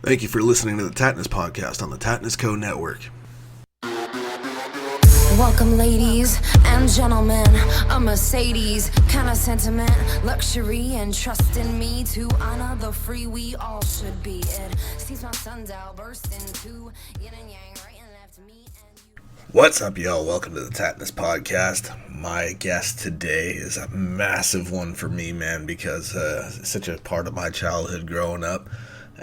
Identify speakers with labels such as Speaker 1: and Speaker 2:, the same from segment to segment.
Speaker 1: Thank you for listening to the Tattness podcast on the Tattness Co. Network.
Speaker 2: Welcome, ladies and gentlemen. A Mercedes kind of sentiment, luxury, and trust in me to honor the free we all should be. It sees my sundial burst into yin and yang, right and left, me and you.
Speaker 1: What's up, y'all? Welcome to the Tattness podcast. My guest today is a massive one for me, man, because it's such a part of my childhood growing up,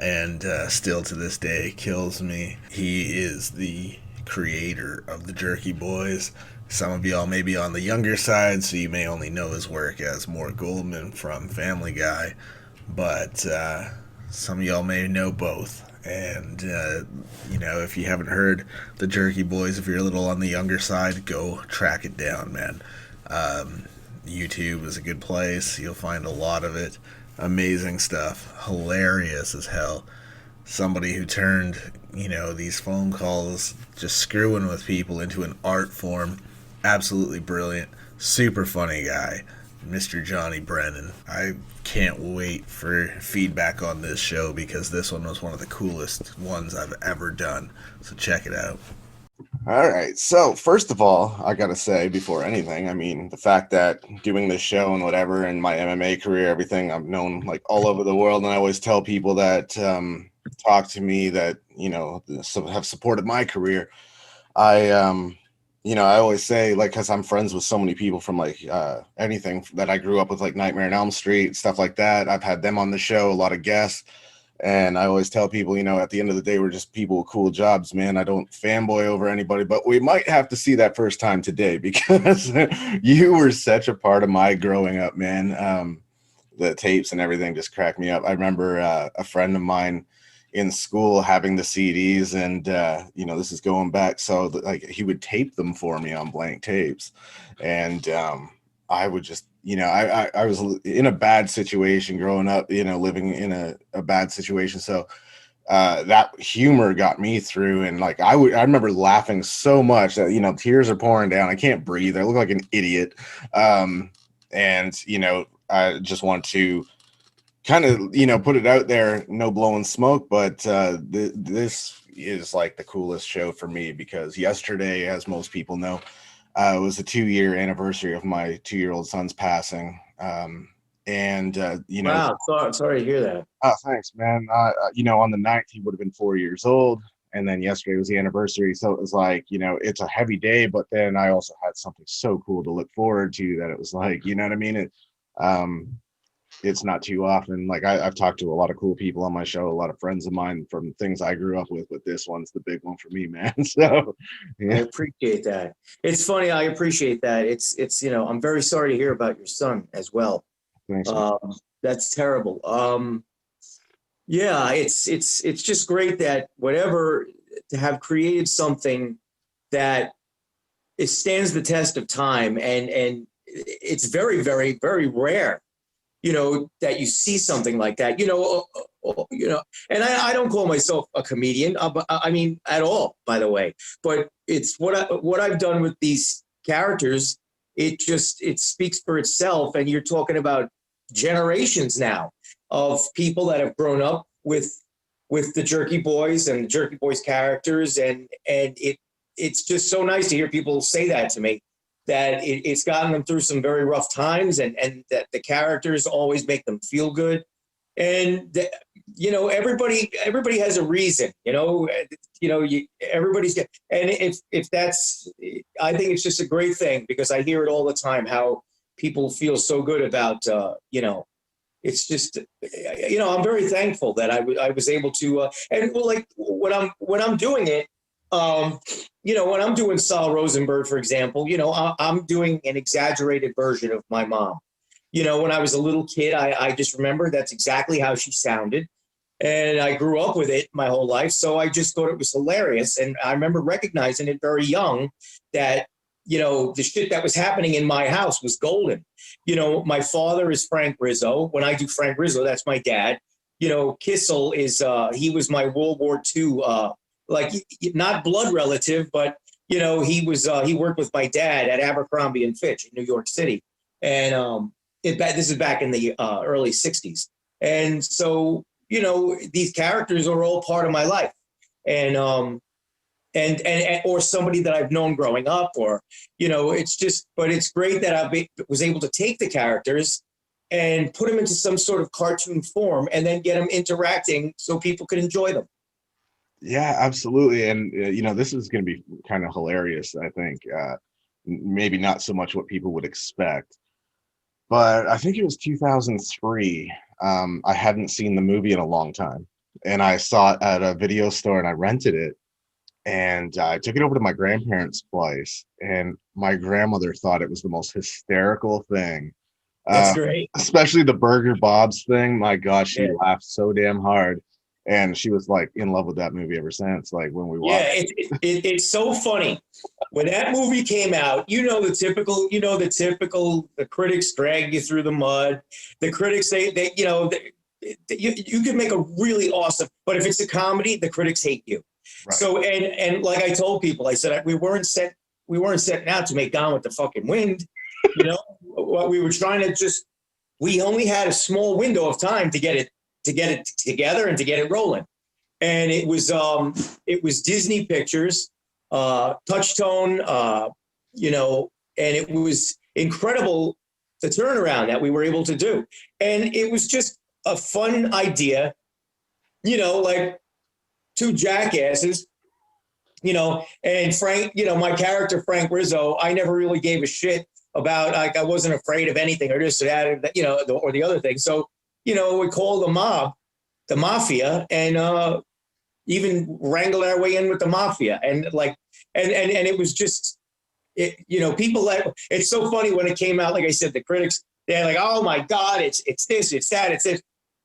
Speaker 1: and still to this day kills me. He is the creator of the Jerky Boys. Some of y'all may be on the younger side, so you may only know his work as Mort Goldman from Family Guy, but some of y'all may know both. And if you haven't heard the Jerky Boys, if you're a little on the younger side, go track it down, man. YouTube is a good place. You'll find a lot of it. Amazing stuff. Hilarious as hell. Somebody who turned, these phone calls, just screwing with people, into an art form. Absolutely brilliant. Super funny guy. Mr. Johnny Brennan. I can't wait for feedback on this show because this one was one of the coolest ones I've ever done. So check it out.
Speaker 3: All right. So first of all, I got to say before anything, the fact that doing this show and whatever in my MMA career, everything, I'm known like all over the world. And I always tell people that talk to me that, have supported my career. I always say, like, because I'm friends with so many people from anything that I grew up with, like Nightmare on Elm Street, stuff like that. I've had them on the show, a lot of guests. And I always tell people, at the end of the day, we're just people with cool jobs, man. I don't fanboy over anybody, but we might have to see that first time today because you were such a part of my growing up, man. The tapes and everything just cracked me up. I remember a friend of mine in school having the CDs, and this is going back, so he would tape them for me on blank tapes, and I would just I was in a bad situation growing up, living in a bad situation, so that humor got me through, and I remember laughing so much that tears are pouring down. I can't breathe. I look like an idiot, and I just want to kind of put it out there, no blowing smoke, but this is like the coolest show for me because yesterday, as most people know, was the 2-year anniversary of my 2-year-old son's passing.
Speaker 4: Wow, sorry to hear that.
Speaker 3: Oh, thanks, man. On the 9th he would have been 4 years old, and then yesterday was the anniversary, so it was like, it's a heavy day, but then I also had something so cool to look forward to that it was like, it's not too often. I've talked to a lot of cool people on my show, a lot of friends of mine from things I grew up with, but this one's the big one for me, man. So yeah.
Speaker 4: I appreciate that. It's funny. I appreciate that. It's I'm very sorry to hear about your son as well.
Speaker 3: Thanks.
Speaker 4: That's terrible. It's just great that to have created something that it stands the test of time, and it's very, very, very rare. That you see something like that, and I don't call myself a comedian, at all, by the way, but it's what I've done with these characters. It speaks for itself. And you're talking about generations now of people that have grown up with the Jerky Boys and the Jerky Boys characters. And it's just so nice to hear people say that to me, that it's gotten them through some very rough times, and that the characters always make them feel good. And everybody has a reason, everybody's, and if that's, I think it's just a great thing because I hear it all the time, how people feel so good about, it's just, I'm very thankful that I was able to, when I'm doing it, when I'm doing Saul Rosenberg, for example, I'm doing an exaggerated version of my mom. When I was a little kid, I just remember that's exactly how she sounded. And I grew up with it my whole life. So I just thought it was hilarious. And I remember recognizing it very young that, the shit that was happening in my house was golden. My father is Frank Rizzo. When I do Frank Rizzo, that's my dad. Kissel is, he was my World War II, not blood relative, but he worked with my dad at Abercrombie and Fitch in New York City, and this is back in the early '60s. And so these characters are all part of my life, and or somebody that I've known growing up, or it's just. But it's great that I was able to take the characters and put them into some sort of cartoon form, and then get them interacting so people could enjoy them.
Speaker 3: Yeah, absolutely. And this is going to be kind of hilarious, I think. Maybe not so much what people would expect, but I think it was 2003. I hadn't seen the movie in a long time, and I saw it at a video store, and I rented it, and I took it over to my grandparents' place, and my grandmother thought it was the most hysterical thing.
Speaker 4: That's great.
Speaker 3: Especially the Burger Bob's thing. My gosh, she laughed so damn hard. And she was like in love with that movie ever since, like when we watched.
Speaker 4: Yeah, it's so funny. When that movie came out, the critics drag you through the mud. The critics say that, you can make a really awesome, but if it's a comedy, the critics hate you. Right. So, and like I told people, I said, we weren't setting out to make Gone with the fucking Wind. What we were trying to we only had a small window of time to get it together and to get it rolling. And it was Disney Pictures, Touchstone, and it was incredible, the turnaround that we were able to do. And it was just a fun idea, like two jackasses, and Frank, my character, Frank Rizzo, I never really gave a shit about, like, I wasn't afraid of anything or this or that, or the other thing. So, we called the mafia, and even wrangled our way in with the mafia. And it was just, people it's so funny when it came out, like I said, the critics, they're like, oh my God, it's this, it's that, it's this.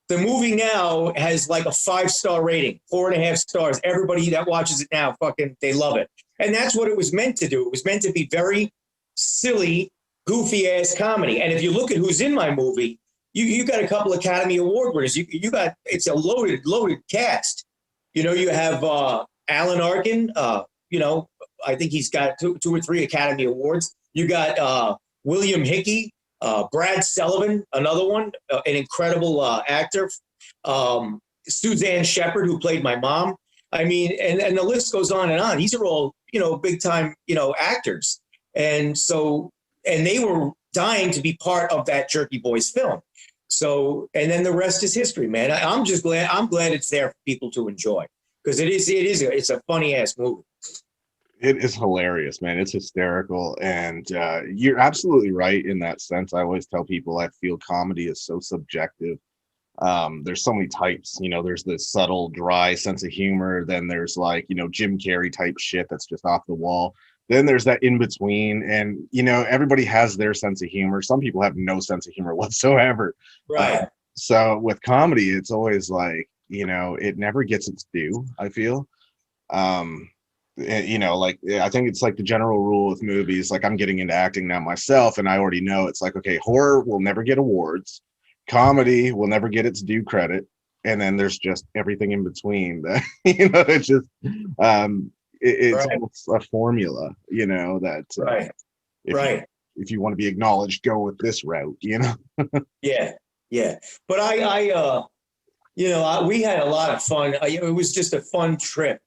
Speaker 4: The movie now has like a 5-star rating, 4.5 stars. Everybody that watches it now, they love it. And that's what it was meant to do. It was meant to be very silly, goofy ass comedy. And if you look at who's in my movie, you got a couple Academy Award winners. It's a loaded cast. You have Alan Arkin. I think he's got two or three Academy Awards. You got William Hickey, Brad Sullivan, another one, an incredible actor. Suzanne Shepard, who played my mom. I mean, and the list goes on and on. These are all big time actors, and they were dying to be part of that Jerky Boys film. So, and then the rest is history, man. I'm glad it's there for people to enjoy, because it's a funny ass movie.
Speaker 3: It is hilarious, man. It's hysterical. And you're absolutely right in that sense. I always tell people I feel comedy is so subjective. There's so many types, there's this subtle, dry sense of humor. Then there's Jim Carrey type shit that's just off the wall. Then there's that in between, and everybody has their sense of humor. Some people have no sense of humor whatsoever.
Speaker 4: Right.
Speaker 3: So with comedy, it's always like, it never gets its due, I feel. I think it's like the general rule with movies. Like, I'm getting into acting now myself, and I already know it's like, okay, horror will never get awards, comedy will never get its due credit, and then there's just everything in between. That it's just it's
Speaker 4: right.
Speaker 3: almost a formula, that
Speaker 4: right.
Speaker 3: If you want to be acknowledged, go with this route,
Speaker 4: Yeah. But we had a lot of fun. It was just a fun trip,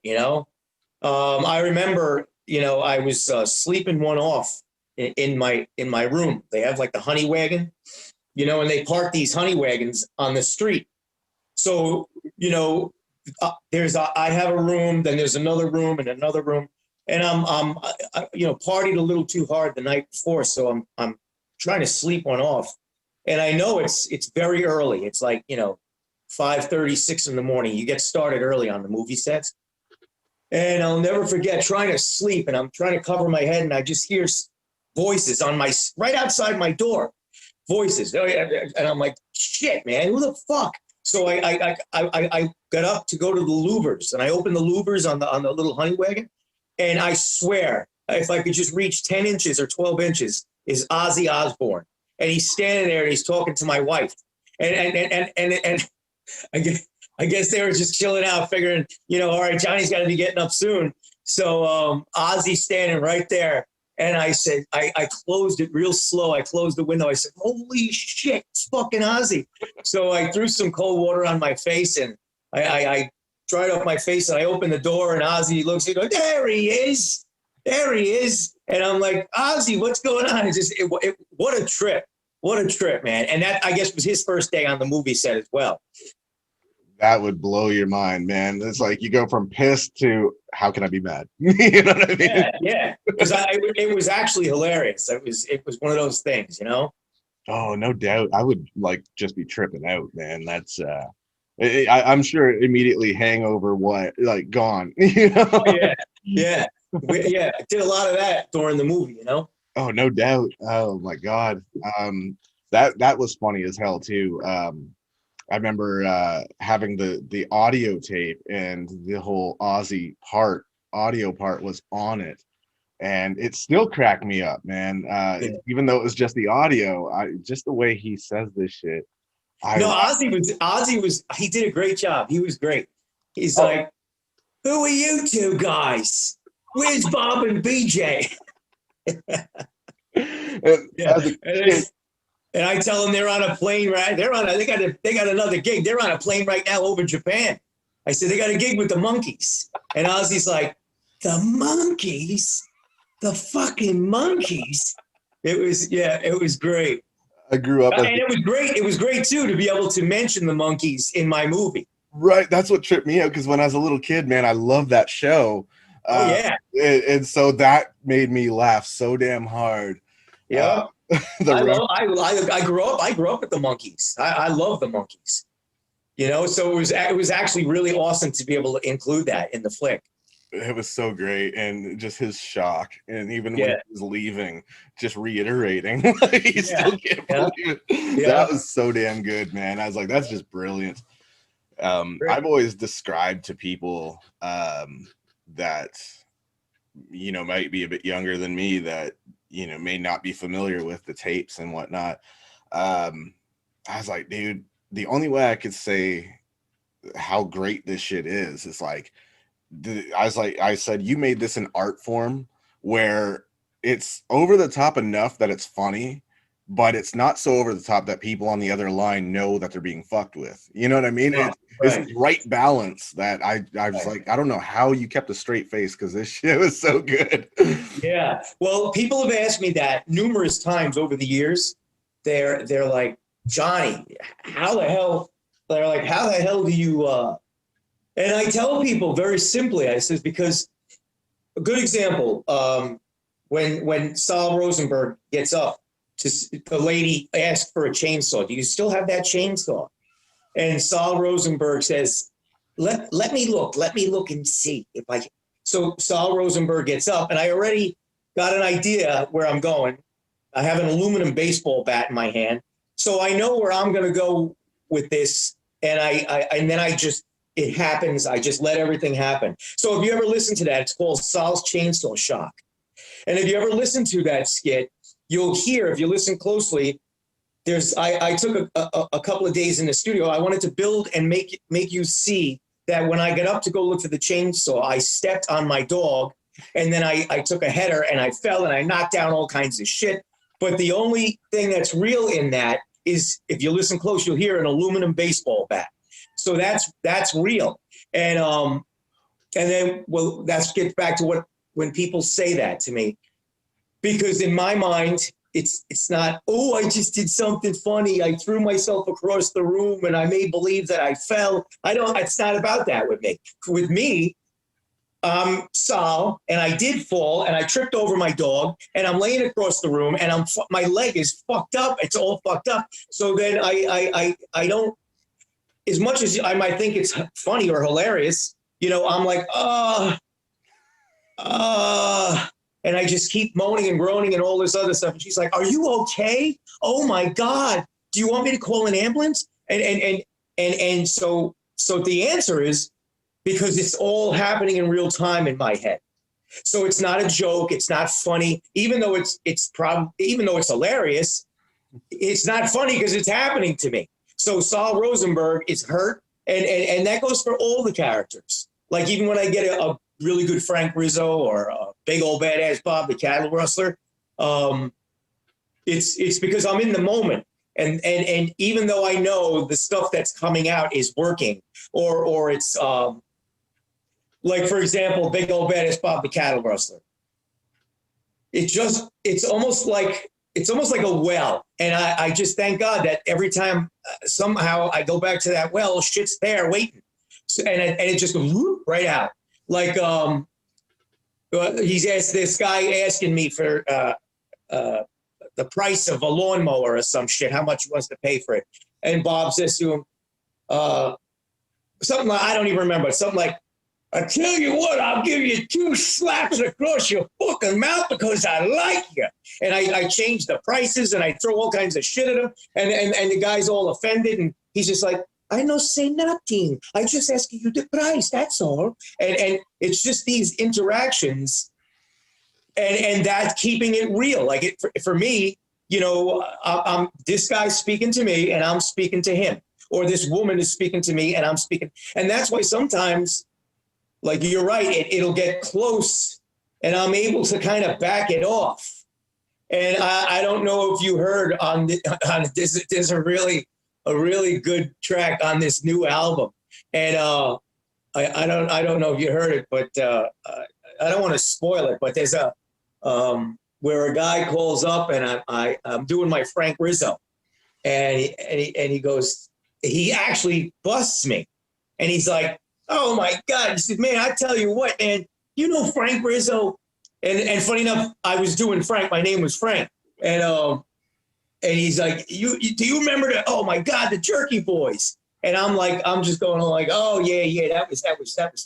Speaker 4: I remember, I was sleeping one off in my room. They have like the honey wagon, and they park these honey wagons on the street. So, I have a room, then there's another room and another room, and I partied a little too hard the night before, so I'm trying to sleep one off, and I know it's very early. It's like 5:30, 6 in the morning. You get started early on the movie sets, and I'll never forget trying to sleep, and I'm trying to cover my head, and I just hear voices right outside my door, voices, and I'm like, shit, man, who the fuck? So I got up to go to the louvers, and I opened the louvers on the little honey wagon, and I swear, if I could just reach 10 inches or 12 inches, is Ozzy Osbourne, and he's standing there and he's talking to my wife, and I guess they were just chilling out, figuring, all right, Johnny's got to be getting up soon. So Ozzy's standing right there, And I said, I closed it real slow. I closed the window. I said, holy shit, it's fucking Ozzy. So I threw some cold water on my face and I dried off my face and I opened the door and Ozzy looks, he goes, there he is. There he is. And I'm like, Ozzy, what's going on? It's just, what a trip. What a trip, man. And that, I guess, was his first day on the movie set as well.
Speaker 3: That would blow your mind, man. It's like you go from pissed to how can I be mad? You know what I mean?
Speaker 4: Yeah. Because it was actually hilarious. It was one of those things, you know?
Speaker 3: Oh, no doubt. I would like just be tripping out, man. That's I'm sure immediately hangover gone. You know?
Speaker 4: Oh, yeah. I did a lot of that during the movie, you know?
Speaker 3: Oh, no doubt. Oh my God. That was funny as hell too. I remember having the audio tape and the whole Aussie audio part was on it. And it still cracked me up, man. Even though it was just the audio, just the way he says this shit.
Speaker 4: Ozzy was, he did a great job. He was great. He's like, who are you two guys? Where's Bob and BJ? And I tell them they're on a plane, right? They got another gig. They're on a plane right now over Japan. I said, they got a gig with the Monkees. And Ozzy's like, the Monkees? The fucking Monkees? It was great.
Speaker 3: I grew up.
Speaker 4: And it was great. It was great too to be able to mention the Monkees in my movie.
Speaker 3: Right. That's what tripped me out because when I was a little kid, man, I loved that show. And so that made me laugh so damn hard.
Speaker 4: Yeah. I grew up with the Monkees. I love the Monkees. You know, so it was actually really awesome to be able to include that in the flick.
Speaker 3: It was so great, and just his shock, and even when he was leaving, just reiterating, he still can't believe it. Yeah. That was so damn good, man. I was like, that's just brilliant. I've always described to people that, you know, might be a bit younger than me that, you know, may not be familiar with the tapes and whatnot. I was like, dude, the only way I could say how great this shit is like, I said, you made this an art form where it's over the top enough that it's funny, but it's not so over the top that people on the other line know that they're being fucked with. You know what I mean? It's the right balance that I was like, I don't know how you kept a straight face because this shit was so good.
Speaker 4: Yeah. Well, people have asked me that numerous times over the years. They're like, Johnny, how the hell do you and I tell people very simply, I says, because a good example, when Sal Rosenberg gets up, the lady asked for a chainsaw. Do you still have that chainsaw? And Sal Rosenberg says, let me look and see if I can. So Sal Rosenberg gets up, and I already got an idea where I'm going. I have an aluminum baseball bat in my hand. So I know where I'm going to go with this. And it happens. I just let everything happen. So if you ever listen to that, it's called Sal's Chainsaw Shock. And if you ever listen to that skit, you'll hear, if you listen closely, I took a couple of days in the studio. I wanted to build and make you see that when I got up to go look for the chainsaw, I stepped on my dog, and then I took a header and I fell and I knocked down all kinds of shit. But the only thing that's real in that is, if you listen close, you'll hear an aluminum baseball bat. So that's real. And then, well, that gets back to when people say that to me, because in my mind, it's not, oh, I just did something funny. I threw myself across the room and I made believe that I fell. It's not about that with me. With me, Sal, and I did fall and I tripped over my dog and I'm laying across the room and my leg is fucked up. It's all fucked up. So then I don't, as much as I might think it's funny or hilarious, you know, I'm like, and I just keep moaning and groaning and all this other stuff. And she's like, are you okay? Oh my God. Do you want me to call an ambulance? And so the answer is, because it's all happening in real time in my head. So it's not a joke. It's not funny. Even though it's hilarious, it's not funny because it's happening to me. So Sal Rosenberg is hurt. And that goes for all the characters. Like even when I get really good Frank Rizzo or big old badass Bob the cattle rustler. It's because I'm in the moment. And even though I know the stuff that's coming out is working, or it's like, for example, big old badass Bob the cattle rustler. It's almost like a well. And I just thank God that every time somehow I go back to that well, shit's there waiting. So, and it just goes whoop, right out. Like he's asked this guy asking me for the price of a lawnmower or some shit, how much he wants to pay for it. And Bob says to him, something like, I don't even remember, something like, I tell you what, I'll give you 2 slaps across your fucking mouth because I like you. And I change the prices and I throw all kinds of shit at him. And the guy's all offended. And he's just like, I no say nothing. I just ask you the price. That's all. And it's just these interactions and that keeping it real. Like for me, you know, this guy's speaking to me and I'm speaking to him. Or this woman is speaking to me and I'm speaking. And that's why sometimes, like you're right, it'll get close and I'm able to kind of back it off. And I don't know if you heard on this, there's a really good track on this new album. And I don't know if you heard it, but I don't want to spoil it, but there's a where a guy calls up and I'm doing my Frank Rizzo and he goes, he actually busts me and he's like, oh my God. He said, man, I tell you what, man, you know Frank Rizzo? And funny enough, I was doing Frank. My name was Frank. And he's like, do you remember oh my God, the Jerky Boys? And I'm just going on like, oh yeah, that was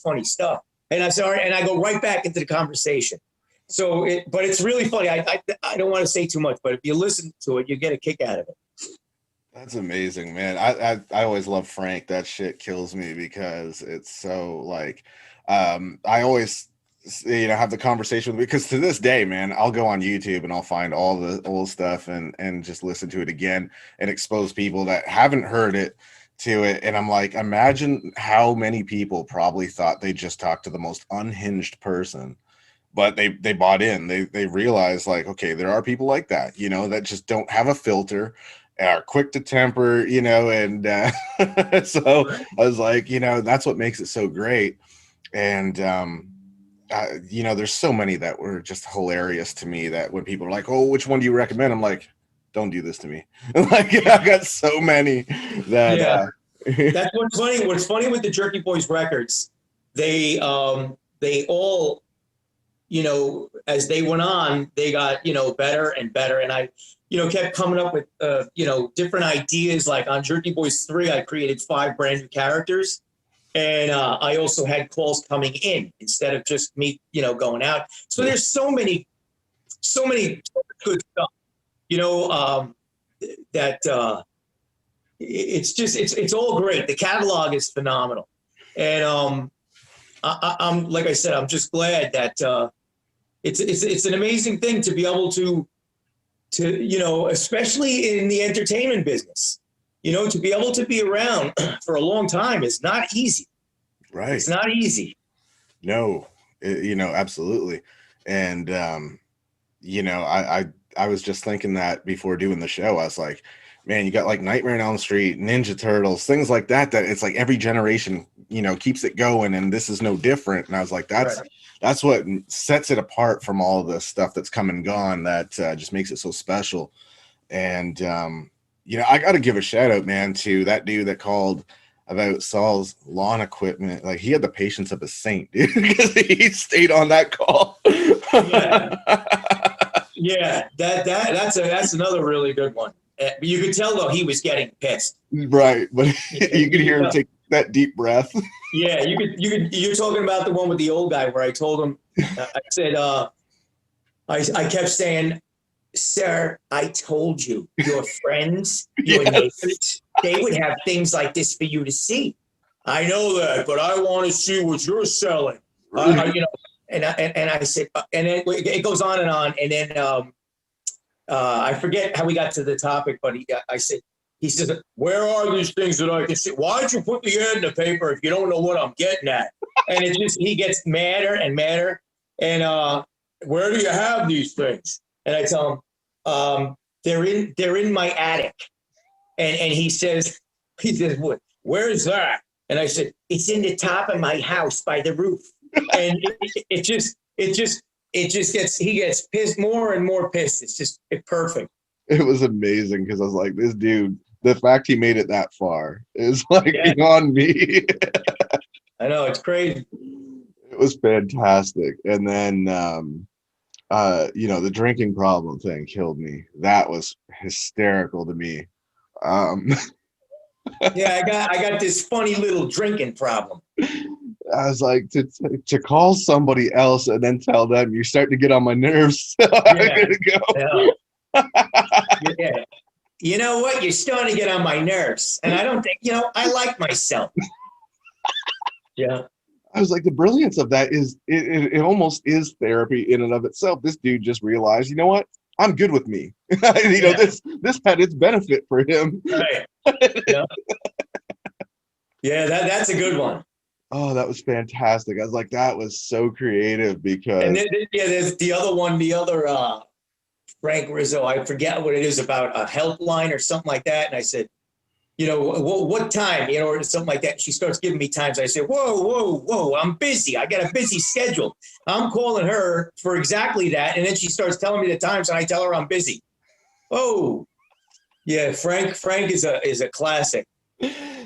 Speaker 4: funny stuff. And I said, all right, and I go right back into the conversation. So, but it's really funny. I don't want to say too much, but if you listen to it, you get a kick out of it.
Speaker 3: That's amazing, man. I always love Frank. That shit kills me because it's so like, I always, have the conversation with me because to this day, man, I'll go on YouTube and I'll find all the old stuff and just listen to it again and expose people that haven't heard it to it. And I'm like, imagine how many people probably thought they just talked to the most unhinged person, but they bought in. They realized like, okay, there are people like that, that just don't have a filter, are quick to temper, and so I was like, that's what makes it so great. And, there's so many that were just hilarious to me that when people are like, oh, which one do you recommend? I'm like, don't do this to me. Like, I got so many that,
Speaker 4: that's what's funny. What's funny with the Jerky Boys records, they all, as they went on, they got, better and better. And I, kept coming up with, different ideas. Like on Jerky Boys 3, I created 5 brand new characters. And I also had calls coming in instead of just me, going out. So there's so many good stuff, that it's all great. The catalog is phenomenal. And I'm like I said, I'm just glad that it's an amazing thing to be able to especially in the entertainment business, to be able to be around for a long time is not easy.
Speaker 3: Right.
Speaker 4: It's not easy.
Speaker 3: No, absolutely. And, I was just thinking that before doing the show, I was like, man, you got like Nightmare on Elm Street, Ninja Turtles, things like that it's like every generation, keeps it going. And this is no different. And I was like, that's what sets it apart from all of the stuff that's come and gone that just makes it so special. And, I got to give a shout out, man, to that dude that called about Saul's lawn equipment. Like he had the patience of a saint, dude, because he stayed on that call.
Speaker 4: Yeah, that's another really good one. You could tell though he was getting pissed.
Speaker 3: Right, but you could hear him take that deep breath.
Speaker 4: Yeah, you're talking about the one with the old guy where I told him, I said, I kept saying, sir, I told you, your friends, your neighbors, they would have things like this for you to see. I know that, but I want to see what you're selling. And I said, and then it goes on. And then I forget how we got to the topic, but I said, he says, where are these things that I can see? Why don't you put the ad in the paper if you don't know what I'm getting at? And it just, he gets madder and madder. And where do you have these things? And I tell him, they're in my attic. And he says, what? Where's that? And I said, it's in the top of my house by the roof. And it just gets, he gets pissed, more and more pissed. It's just perfect.
Speaker 3: It was amazing because I was like, this dude, the fact he made it that far is like beyond me.
Speaker 4: I know, it's crazy.
Speaker 3: It was fantastic. And then, the drinking problem thing killed me. That was hysterical to me.
Speaker 4: Yeah, I got this funny little drinking problem.
Speaker 3: I was like, to call somebody else and then tell them, you're starting to get on my nerves. I'm gonna go.
Speaker 4: Yeah. You know what? You're starting to get on my nerves. And I don't think, I like myself. Yeah.
Speaker 3: I was like, the brilliance of that is it almost is therapy in and of itself. This dude just realized, you know what? I'm good with me. This had its benefit for him.
Speaker 4: Right. Yeah, that's a good one.
Speaker 3: Oh, that was fantastic. I was like, that was so creative because.
Speaker 4: And then, there's the other one, Frank Rizzo, I forget what it is, about a helpline or something like that. And I said, what time, or something like that. And she starts giving me times. I said, whoa, I'm busy. I got a busy schedule. I'm calling her for exactly that. And then she starts telling me the times and I tell her I'm busy. Oh, yeah. Frank is a classic.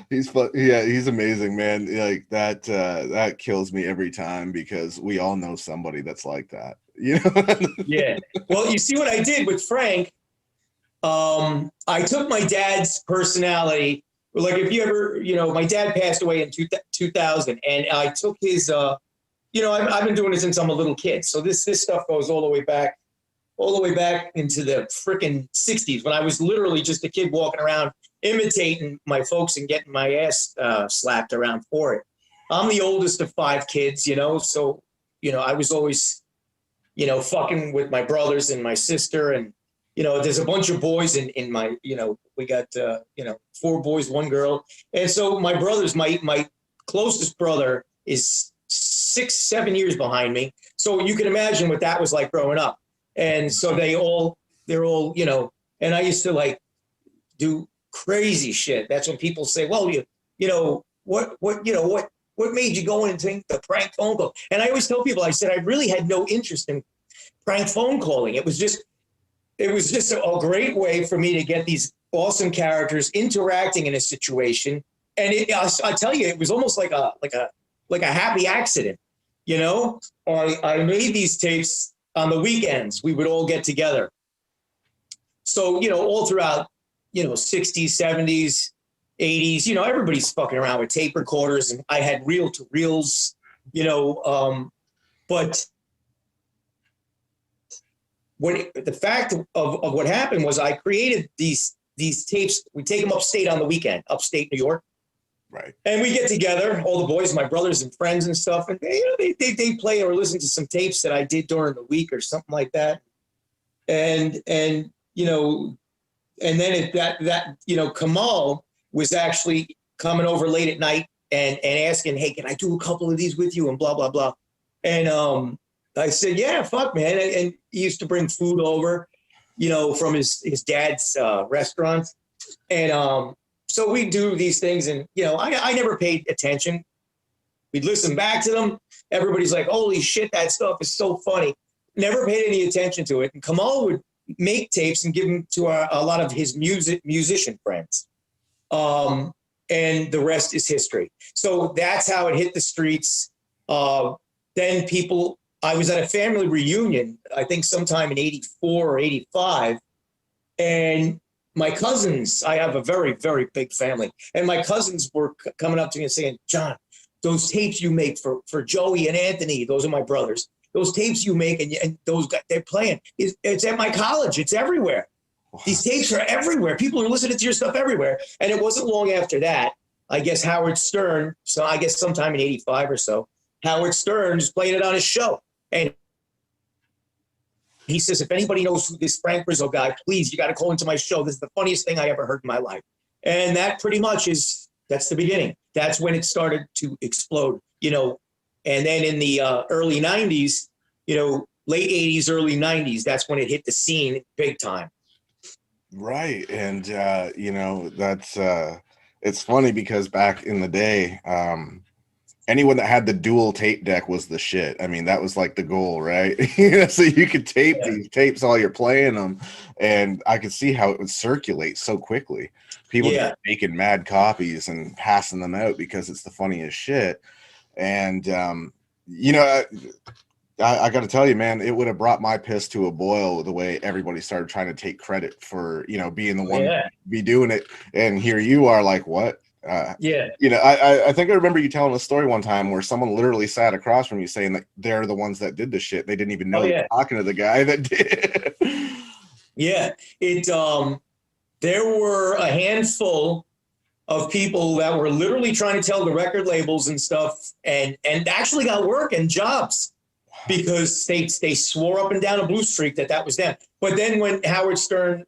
Speaker 3: He's fun. Yeah, he's amazing, man. Like that kills me every time because we all know somebody that's like that. Yeah.
Speaker 4: Well, you see what I did with Frank. I took my dad's personality. Like if you ever, my dad passed away in 2000, and I took his. I've been doing it since I'm a little kid. So this stuff goes all the way back into the freaking 60s when I was literally just a kid walking around imitating my folks and getting my ass slapped around for it. I'm the oldest of 5 kids, so I was always, fucking with my brothers and my sister, and there's a bunch of boys in my, we got 4 boys, 1 girl, and so my brothers, my closest brother is 6-7 years behind me, so you can imagine what that was like growing up. And so they're all, and I used to like do crazy shit. That's when people say, well, what made you go in and think the prank phone call? And I always tell people, I said, I really had no interest in prank phone calling. It was just a great way for me to get these awesome characters interacting in a situation. And I tell you, it was almost like a happy accident. I made these tapes on the weekends. We would all get together. So, all throughout, 60s, 70s, 80s, everybody's fucking around with tape recorders, and I had reel to reels, but the fact of what happened was I created these tapes. We take them upstate on the weekend, upstate New York.
Speaker 3: Right.
Speaker 4: And we get together, all the boys, my brothers and friends and stuff, and they play or listen to some tapes that I did during the week or something like that. And then Kamal was actually coming over late at night and asking, hey, can I do a couple of these with you and blah, blah, blah. And I said, yeah, fuck, man. And he used to bring food over, from his dad's restaurant. And so we do these things, and, I never paid attention. We'd listen back to them. Everybody's like, holy shit, that stuff is so funny. Never paid any attention to it. And Kamal would make tapes and give them to a lot of his musician friends. And the rest is history. So that's how it hit the streets. Then I was at a family reunion, I think sometime in 84 or 85. And my cousins, I have a very, very big family. And my cousins were coming up to me and saying, John, those tapes you make for Joey and Anthony, those are my brothers. Those tapes you make and those guys, they're playing. It's at my college. It's everywhere. These tapes are everywhere. People are listening to your stuff everywhere. And it wasn't long after that, I guess Howard Stern, so I guess sometime in 85 or so, Howard Stern just playing it on his show. And he says, if anybody knows who this Frank Rizzo guy, please, you got to call into my show. This is the funniest thing I ever heard in my life. And that pretty much that's the beginning. That's when it started to explode, and then in the early 90s, late 80s, early 90s, that's when it hit the scene big time.
Speaker 3: Right. And, that's, it's funny because back in the day, anyone that had the dual tape deck was the shit. I mean, that was like the goal, right? So you could tape these tapes while you're playing them, and I could see how it would circulate so quickly. People just making mad copies and passing them out because it's the funniest shit. And, I got to tell you, man, it would have brought my piss to a boil the way everybody started trying to take credit for, being the one to be doing it. And here you are like, what? I think I remember you telling a story one time where someone literally sat across from you saying that they're the ones that did the shit. They didn't even know you were talking to the guy that did.
Speaker 4: There were a handful of people that were literally trying to tell the record labels and stuff and actually got work and jobs because they swore up and down a blue streak that was them. But then when Howard Stern,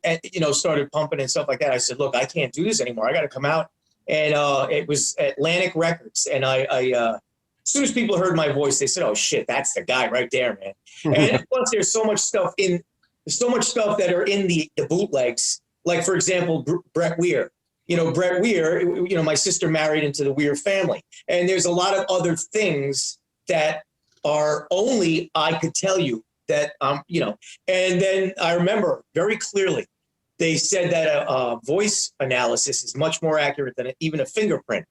Speaker 4: started pumping and stuff like that, I said, look, I can't do this anymore. I got to come out. And it was Atlantic Records. And I as soon as people heard my voice, they said, oh, shit, that's the guy right there, man. And plus, there's so much stuff that are in the bootlegs. Like, for example, Brett Weir. Brett Weir, my sister married into the Weir family. And there's a lot of other things that are only I could tell you that, and then I remember very clearly, they said that a voice analysis is much more accurate than even a fingerprint.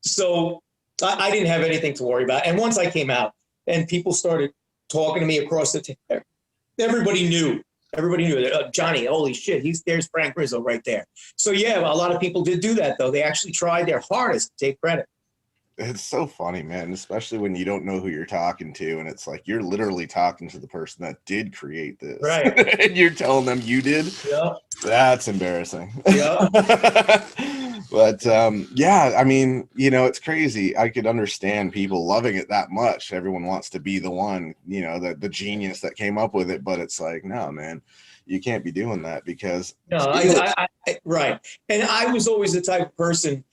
Speaker 4: So I didn't have anything to worry about. And once I came out and people started talking to me across the table, everybody knew that Johnny, holy shit, there's Frank Rizzo right there. So a lot of people did do that though. They actually tried their hardest to take credit.
Speaker 3: It's so funny, man, especially when you don't know who you're talking to. And it's like, you're literally talking to the person that did create this.
Speaker 4: Right.
Speaker 3: And you're telling them you did.
Speaker 4: Yeah.
Speaker 3: That's embarrassing.
Speaker 4: Yeah.
Speaker 3: But I mean, it's crazy. I could understand people loving it that much. Everyone wants to be the one, the genius that came up with it. But it's like, no, man, you can't be doing that because.
Speaker 4: No, right. And I was always the type of person.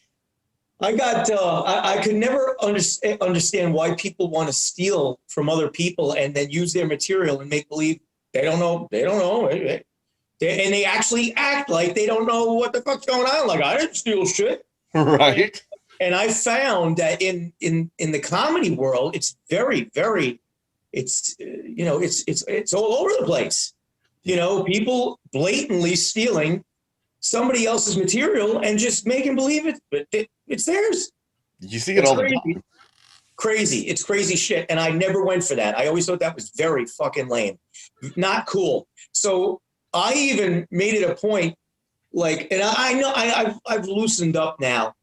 Speaker 4: I could never understand why people want to steal from other people and then use their material and make believe they don't know. And they actually act like they don't know what the fuck's going on. Like, I didn't steal shit.
Speaker 3: Right.
Speaker 4: And I found that in the comedy world, it's very, very, it's all over the place. People blatantly stealing somebody else's material and just making believe it's theirs.
Speaker 3: You see it all the time.
Speaker 4: Crazy. It's crazy shit. And I never went for that. I always thought that was very fucking lame. Not cool. So I even made it a point, and I know I've loosened up now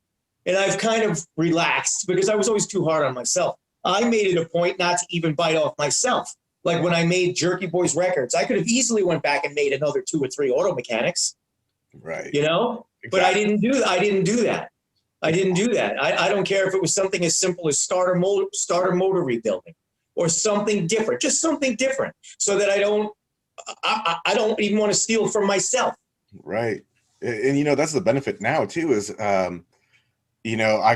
Speaker 4: and I've kind of relaxed because I was always too hard on myself. I made it a point not to even bite off myself. Like when I made Jerky Boys records, I could have easily went back and made another 2 or 3 Auto Mechanics.
Speaker 3: Right.
Speaker 4: Exactly. But I didn't do that. I didn't do that. I don't care if it was something as simple as starter motor rebuilding or something different, just something different so that I don't even want to steal from myself.
Speaker 3: Right. And, that's the benefit now too, is, I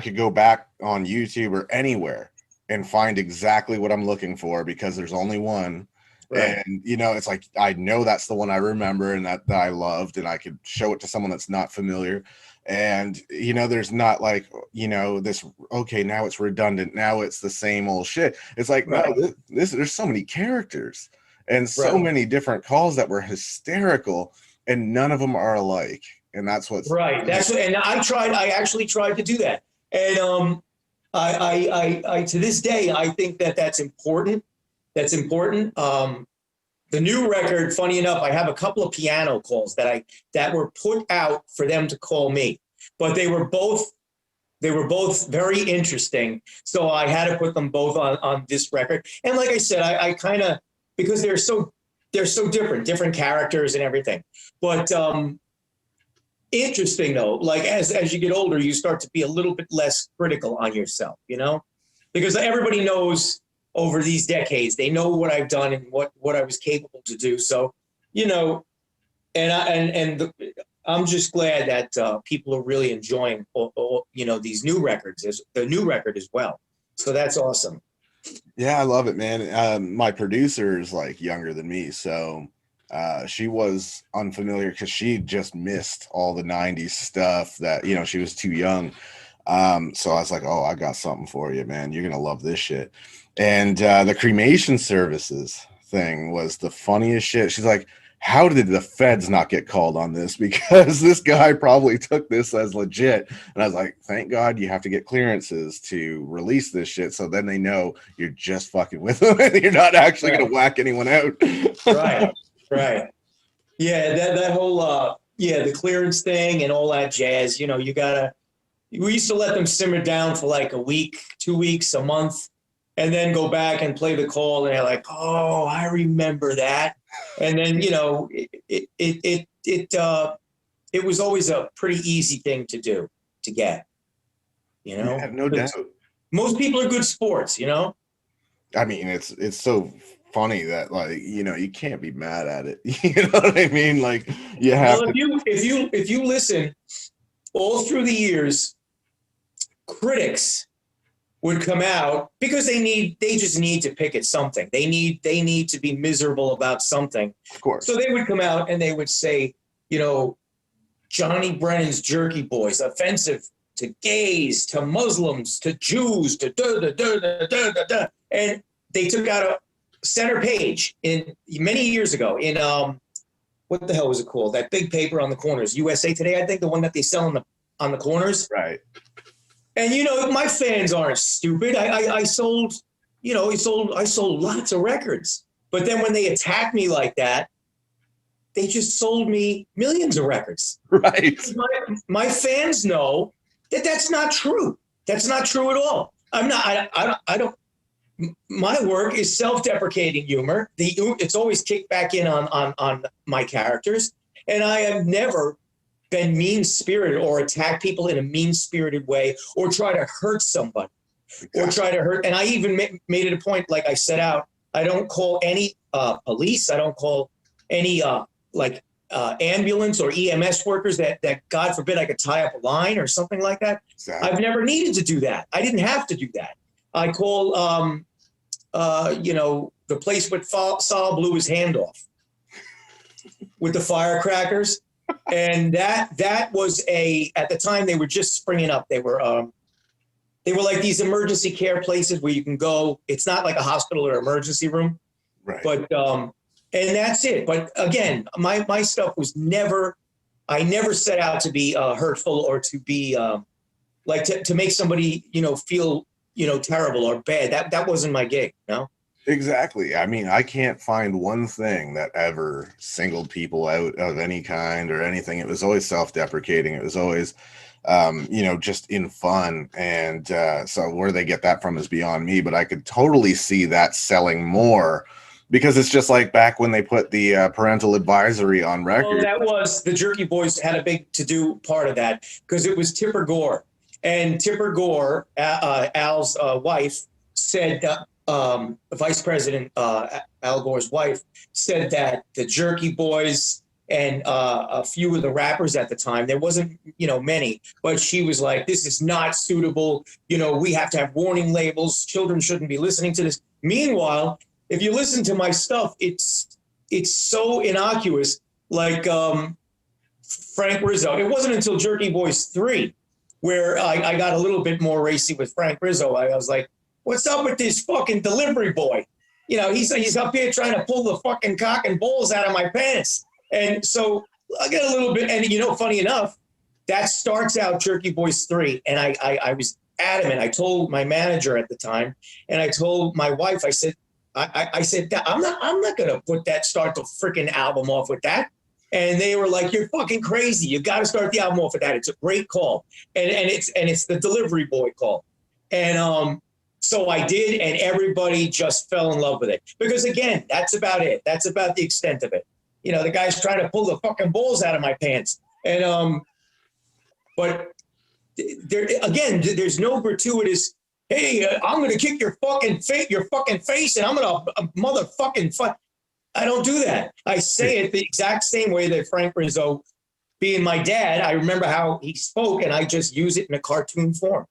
Speaker 3: could go back on YouTube or anywhere and find exactly what I'm looking for because there's only one. Right. And, it's like, I know that's the one I remember and that I loved, and I could show it to someone that's not familiar. And, there's not like, this, okay, now it's redundant. Now it's the same old shit. It's like, right. No, there's so many characters and so many different calls that were hysterical and none of them are alike. And that's what's
Speaker 4: right. And I actually tried to do that. And, I to this day, I think that's important. That's important. The new record, funny enough, I have a couple of piano calls that were put out for them to call me, but they were both very interesting. So I had to put them both on this record. And like I said, I kind of, because they're so different characters and everything. But interesting though, like as you get older, you start to be a little bit less critical on yourself, because everybody knows. Over these decades, they know what I've done and what I was capable to do. So, and I'm just glad that people are really enjoying, these new records, the new record as well. So that's awesome.
Speaker 3: Yeah, I love it, man. My producer is like younger than me, so she was unfamiliar because she just missed all the 90s stuff that, she was too young. So I was like, oh, I got something for you, man. You're gonna love this shit. And the cremation services thing was the funniest shit. She's like, how did the feds not get called on this? Because this guy probably took this as legit. And I was like, thank God you have to get clearances to release this shit. So then they know you're just fucking with them and you're not actually going to whack anyone out.
Speaker 4: Right. Yeah. That whole, the clearance thing and all that jazz, we used to let them simmer down for like a week, 2 weeks, a month, and then go back and play the call. And they're like, oh, I remember that. And then, it was always a pretty easy thing to do, to get,
Speaker 3: Yeah, no doubt.
Speaker 4: Most people are good sports,
Speaker 3: I mean, it's so funny that, like, you can't be mad at it. You know what I mean? Like, you have
Speaker 4: if you listen all through the years, critics would come out because they just need to pick at something. They need to be miserable about something.
Speaker 3: Of course.
Speaker 4: So they would come out and they would say, Johnny Brennan's Jerky Boys, offensive to gays, to Muslims, to Jews, to da. And they took out a center page many years ago in what the hell was it called? That big paper on the corners, USA Today, I think, the one that they sell on the corners.
Speaker 3: Right.
Speaker 4: And my fans aren't stupid. I sold lots of records. But then when they attack me like that, they just sold me millions of records.
Speaker 3: Right.
Speaker 4: My fans know that that's not true. That's not true at all. I don't. My work is self-deprecating humor. It's always kicked back in on my characters, and I have never been mean-spirited or attack people in a mean-spirited way or try to hurt somebody. Exactly. Or try to hurt. And I even made it a point, like I set out, I don't call any police. I don't call any ambulance or EMS workers that God forbid I could tie up a line or something like that. Exactly. I've never needed to do that. I didn't have to do that. I call, the place where Saul blew his hand off with the firecrackers. And that was at the time they were just springing up. They were like these emergency care places where you can go. It's not like a hospital or emergency room,
Speaker 3: right?
Speaker 4: But and that's it. But again, my stuff was I never set out to be hurtful or to be to make somebody feel terrible or bad. That wasn't my gig.
Speaker 3: Exactly. I mean, I can't find one thing that ever singled people out of any kind or anything. It was always self-deprecating. It was always, just in fun. And so where they get that from is beyond me. But I could totally see that selling more because it's just like back when they put the parental advisory on record.
Speaker 4: Well, that was the Jerky Boys had a big to-do part of that because it was Tipper Gore. And Tipper Gore, Al's wife, said Vice President Al Gore's wife said that the Jerky Boys and a few of the rappers at the time, there wasn't, many, but she was like, this is not suitable. We have to have warning labels. Children shouldn't be listening to this. Meanwhile, if you listen to my stuff, it's so innocuous, like Frank Rizzo. It wasn't until Jerky Boys 3 where I got a little bit more racy with Frank Rizzo. I was like, what's up with this fucking delivery boy? He's up here trying to pull the fucking cock and balls out of my pants. And so I get a little bit, and funny enough, that starts out Jerky Boys 3. And I was adamant. I told my manager at the time, and I told my wife, I said, I'm not going to start the freaking album off with that. And they were like, you're fucking crazy. You got to start the album off with that. It's a great call. And it's the delivery boy call. And so I did, and everybody just fell in love with it. Because again, that's about it. That's about the extent of it. The guy's trying to pull the fucking balls out of my pants. And but there's no gratuitous, hey, I'm going to kick your fucking face, and I'm going to motherfucking fuck. I don't do that. I say it the exact same way that Frank Rizzo being my dad, I remember how he spoke, and I just use it in a cartoon form.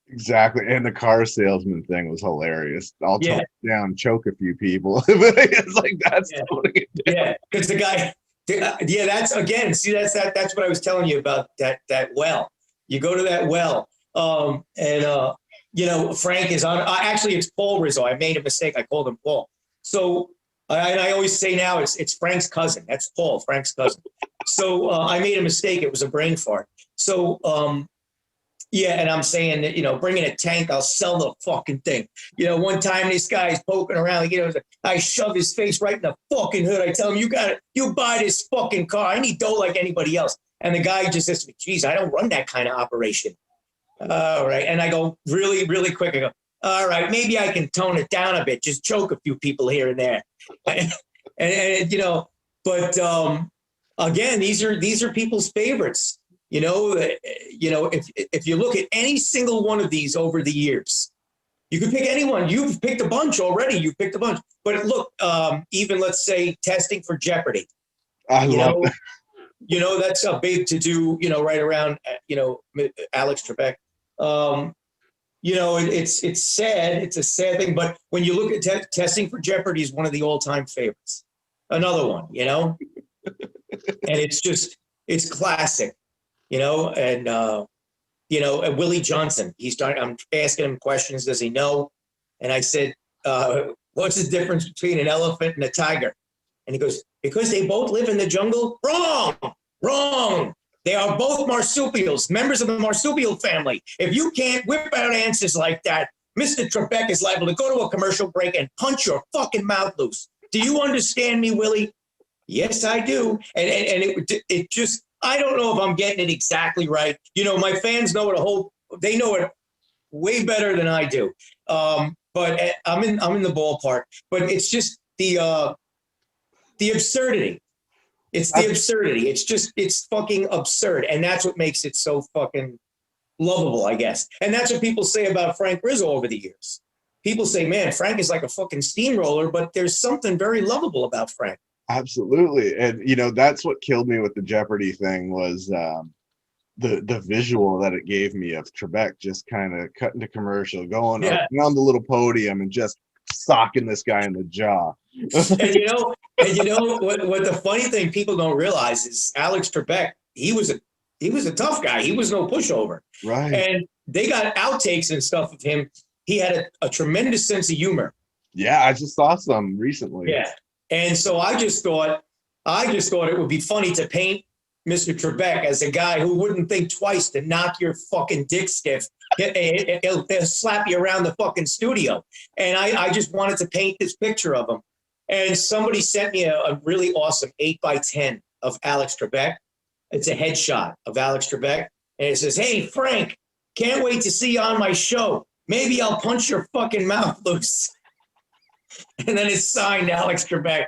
Speaker 3: Exactly. And the car salesman thing was hilarious. I'll
Speaker 4: Yeah.
Speaker 3: talk down, choke a few people. It's like, that's
Speaker 4: Yeah.
Speaker 3: totally it.
Speaker 4: Yeah, because the guy, yeah, that's again. See, that's what I was telling you about that well. You go to that well, and Frank is on. Actually, it's Paul Rizzo. I made a mistake. I called him Paul. So I always say now it's Frank's cousin. That's Paul, Frank's cousin. So I made a mistake. It was a brain fart. So yeah, and I'm saying that, bring in a tank, I'll sell the fucking thing. One time this guy's poking around, I shove his face right in the fucking hood. I tell him, you buy this fucking car. I need dough like anybody else. And the guy just says to me, geez, I don't run that kind of operation. All right. And I go really, really quick. I go, all right, maybe I can tone it down a bit. Just choke a few people here and there. But again, these are people's favorites. If you look at any single one of these over the years, you could pick anyone. You've picked a bunch already. You've picked a bunch. But look, even let's say testing for Jeopardy.
Speaker 3: I love that.
Speaker 4: That's a big to do. Right around Alex Trebek. It's sad. It's a sad thing. But when you look at testing for Jeopardy, is one of the all-time favorites. Another one. And it's classic. And Willie Johnson, I'm asking him questions. Does he know? And I said, what's the difference between an elephant and a tiger? And he goes, because they both live in the jungle. Wrong. They are both marsupials, members of the marsupial family. If you can't whip out answers like that, Mr. Trebek is liable to go to a commercial break and punch your fucking mouth loose. Do you understand me, Willie? Yes, I do. And it just, I don't know if I'm getting it exactly right. My fans know they know it way better than I do. But I'm in the ballpark. But it's just the absurdity. It's the absurdity. It's fucking absurd. And that's what makes it so fucking lovable, I guess. And that's what people say about Frank Rizzo over the years. People say, man, Frank is like a fucking steamroller, but there's something very lovable about Frank.
Speaker 3: Absolutely. And that's what killed me with the Jeopardy thing was the visual that it gave me of Trebek just kind of cutting to commercial, going up on the little podium and just socking this guy in the jaw.
Speaker 4: and what the funny thing people don't realize is Alex Trebek, he was a tough guy. He was no pushover.
Speaker 3: Right.
Speaker 4: And they got outtakes and stuff of him. He had a tremendous sense of humor.
Speaker 3: Yeah, I just saw some recently.
Speaker 4: Yeah. And so I just thought it would be funny to paint Mr. Trebek as a guy who wouldn't think twice to knock your fucking dick stiff. He'll slap you around the fucking studio. And I just wanted to paint this picture of him. And somebody sent me a really awesome 8x10 of Alex Trebek. It's a headshot of Alex Trebek. And it says, hey, Frank, can't wait to see you on my show. Maybe I'll punch your fucking mouth loose. And then it's signed Alex Trebek.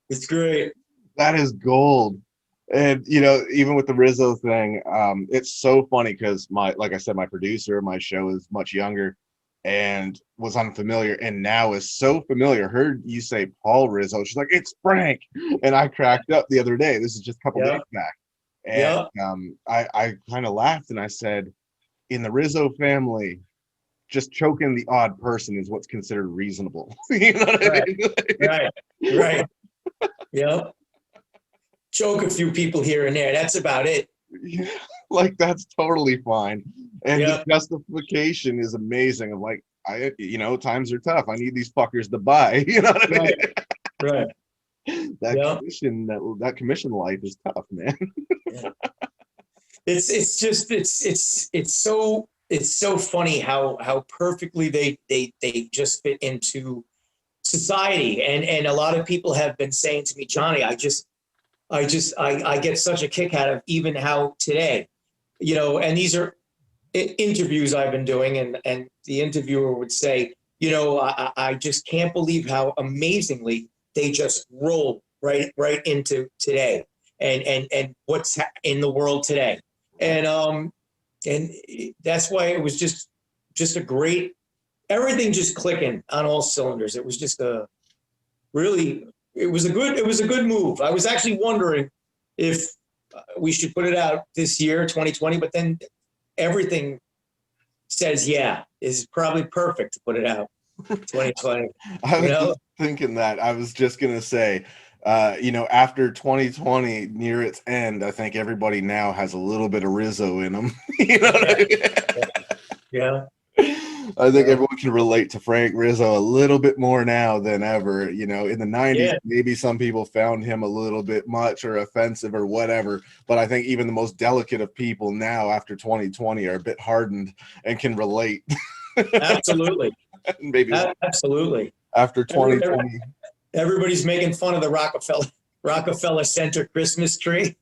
Speaker 4: It's great.
Speaker 3: That is gold. And, even with the Rizzo thing, it's so funny because like I said, my producer, my show is much younger and was unfamiliar and now is so familiar. Heard you say Paul Rizzo. She's like, it's Frank. And I cracked up the other day. This is just a couple days back. And I kind of laughed and I said, in the Rizzo family, just choking the odd person is what's considered reasonable. You know what I mean?
Speaker 4: Right. Yep. Choke a few people here and there. That's about it.
Speaker 3: Yeah, that's totally fine. And the justification is amazing. I'm like, times are tough. I need these fuckers to buy. You know what I mean?
Speaker 4: Right.
Speaker 3: That commission life is tough, man.
Speaker 4: Yeah. It's so funny how perfectly they just fit into society. And a lot of people have been saying to me, Johnny, I get such a kick out of even how today, and these are interviews I've been doing and the interviewer would say, I just can't believe how amazingly they just roll right into today and what's in the world today. And that's why it was just a great, everything just clicking on all cylinders. It was just it was a good move. I was actually wondering if we should put it out this year, 2020, but then everything says, yeah, is probably perfect to put it out 2020.
Speaker 3: I was just thinking that. I was just going to say, after 2020 near its end, I think everybody now has a little bit of Rizzo in them. You know what I mean?
Speaker 4: Yeah.
Speaker 3: I think everyone can relate to Frank Rizzo a little bit more now than ever. In the 90s, maybe some people found him a little bit much or offensive or whatever. But I think even the most delicate of people now after 2020 are a bit hardened and can relate.
Speaker 4: Absolutely.
Speaker 3: Maybe
Speaker 4: absolutely.
Speaker 3: After 2020.
Speaker 4: Everybody's making fun of the Rockefeller Center Christmas tree.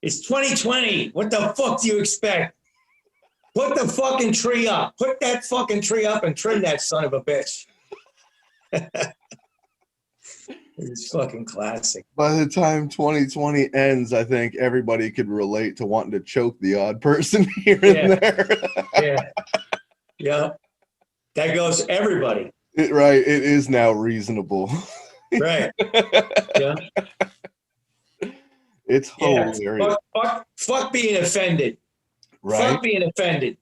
Speaker 4: It's 2020. What the fuck do you expect? Put the fucking tree up. Put that fucking tree up and trim that son of a bitch. It's fucking classic.
Speaker 3: By the time 2020 ends, I think everybody could relate to wanting to choke the odd person here and there.
Speaker 4: Yeah. That goes everybody.
Speaker 3: Right. It is now reasonable.
Speaker 4: Right. Yeah.
Speaker 3: It's hilarious.
Speaker 4: Fuck being offended.
Speaker 3: Right.
Speaker 4: Fuck being offended.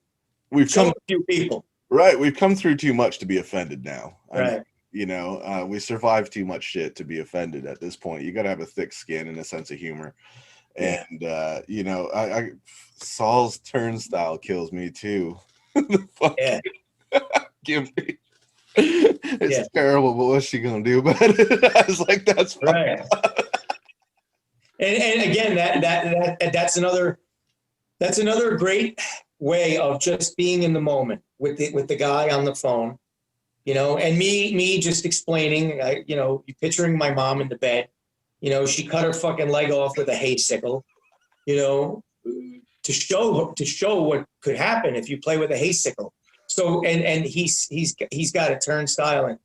Speaker 3: We've come
Speaker 4: a few people.
Speaker 3: Right. We've come through too much to be offended now.
Speaker 4: Right.
Speaker 3: We survived too much shit to be offended at this point. You got to have a thick skin and a sense of humor. Yeah. And, Saul's turnstile kills me too. Give me. It's terrible, but what's she gonna do about it? I was like, that's
Speaker 4: right. And again, that's another great way of just being in the moment with the guy on the phone, and me just explaining, you picturing my mom in the bed, she cut her fucking leg off with a haysickle, to show what could happen if you play with a haysickle. So and he's got a turnstile and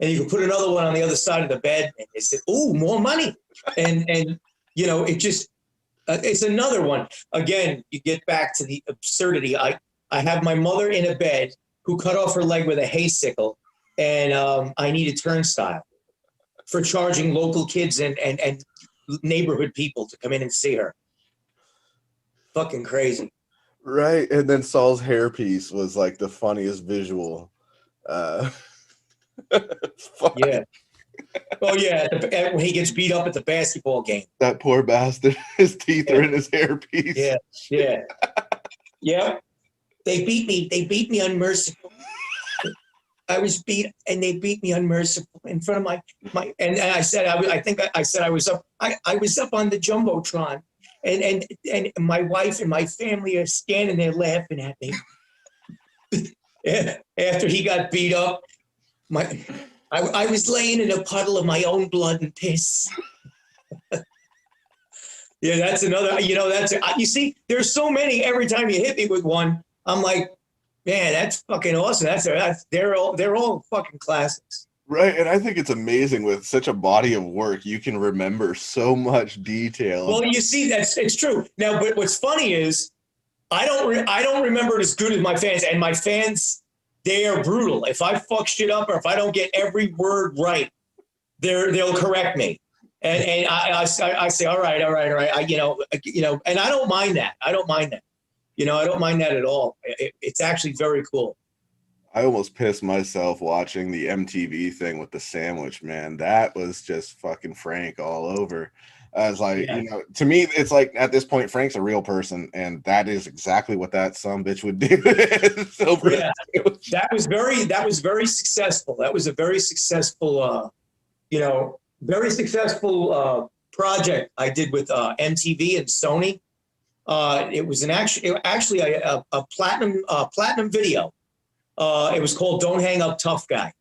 Speaker 4: you can put another one on the other side of the bed and they said, "Ooh, more money," and it just it's another one. Again, you get back to the absurdity. I have my mother in a bed who cut off her leg with a haysickle, and I need a turnstile for charging local kids and neighborhood people to come in and see her. Fucking crazy.
Speaker 3: Right, and then Saul's hairpiece was like the funniest visual.
Speaker 4: Yeah. Oh yeah, when he gets beat up at the basketball game.
Speaker 3: That poor bastard. His teeth are in his hairpiece.
Speaker 4: Yeah. Yeah. They beat me unmerciful. I was beat and they beat me unmerciful in front of my and I said I was up on the Jumbotron. And my wife and my family are standing there laughing at me. After he got beat up, I was laying in a puddle of my own blood and piss. Yeah, that's another. You see, there's so many. Every time you hit me with one, I'm like, man, that's fucking awesome. They're all fucking classics.
Speaker 3: Right, and I think it's amazing with such a body of work, you can remember so much detail.
Speaker 4: Well, you see, it's true. Now, but what's funny is I don't remember it as good as my fans, and my fans, they are brutal. If I fuck shit up or if I don't get every word right, they'll correct me, and I say, all right, and I don't mind that. I don't mind that at all. It's actually very cool.
Speaker 3: I almost pissed myself watching the MTV thing with the sandwich, man. That was just fucking Frank all over. I was like, to me, it's like at this point, Frank's a real person, and that is exactly what that sumbitch would do.
Speaker 4: That was very successful. That was a very successful, project I did with MTV and Sony. It was actually a platinum video. It was called "Don't Hang Up, Tough Guy,"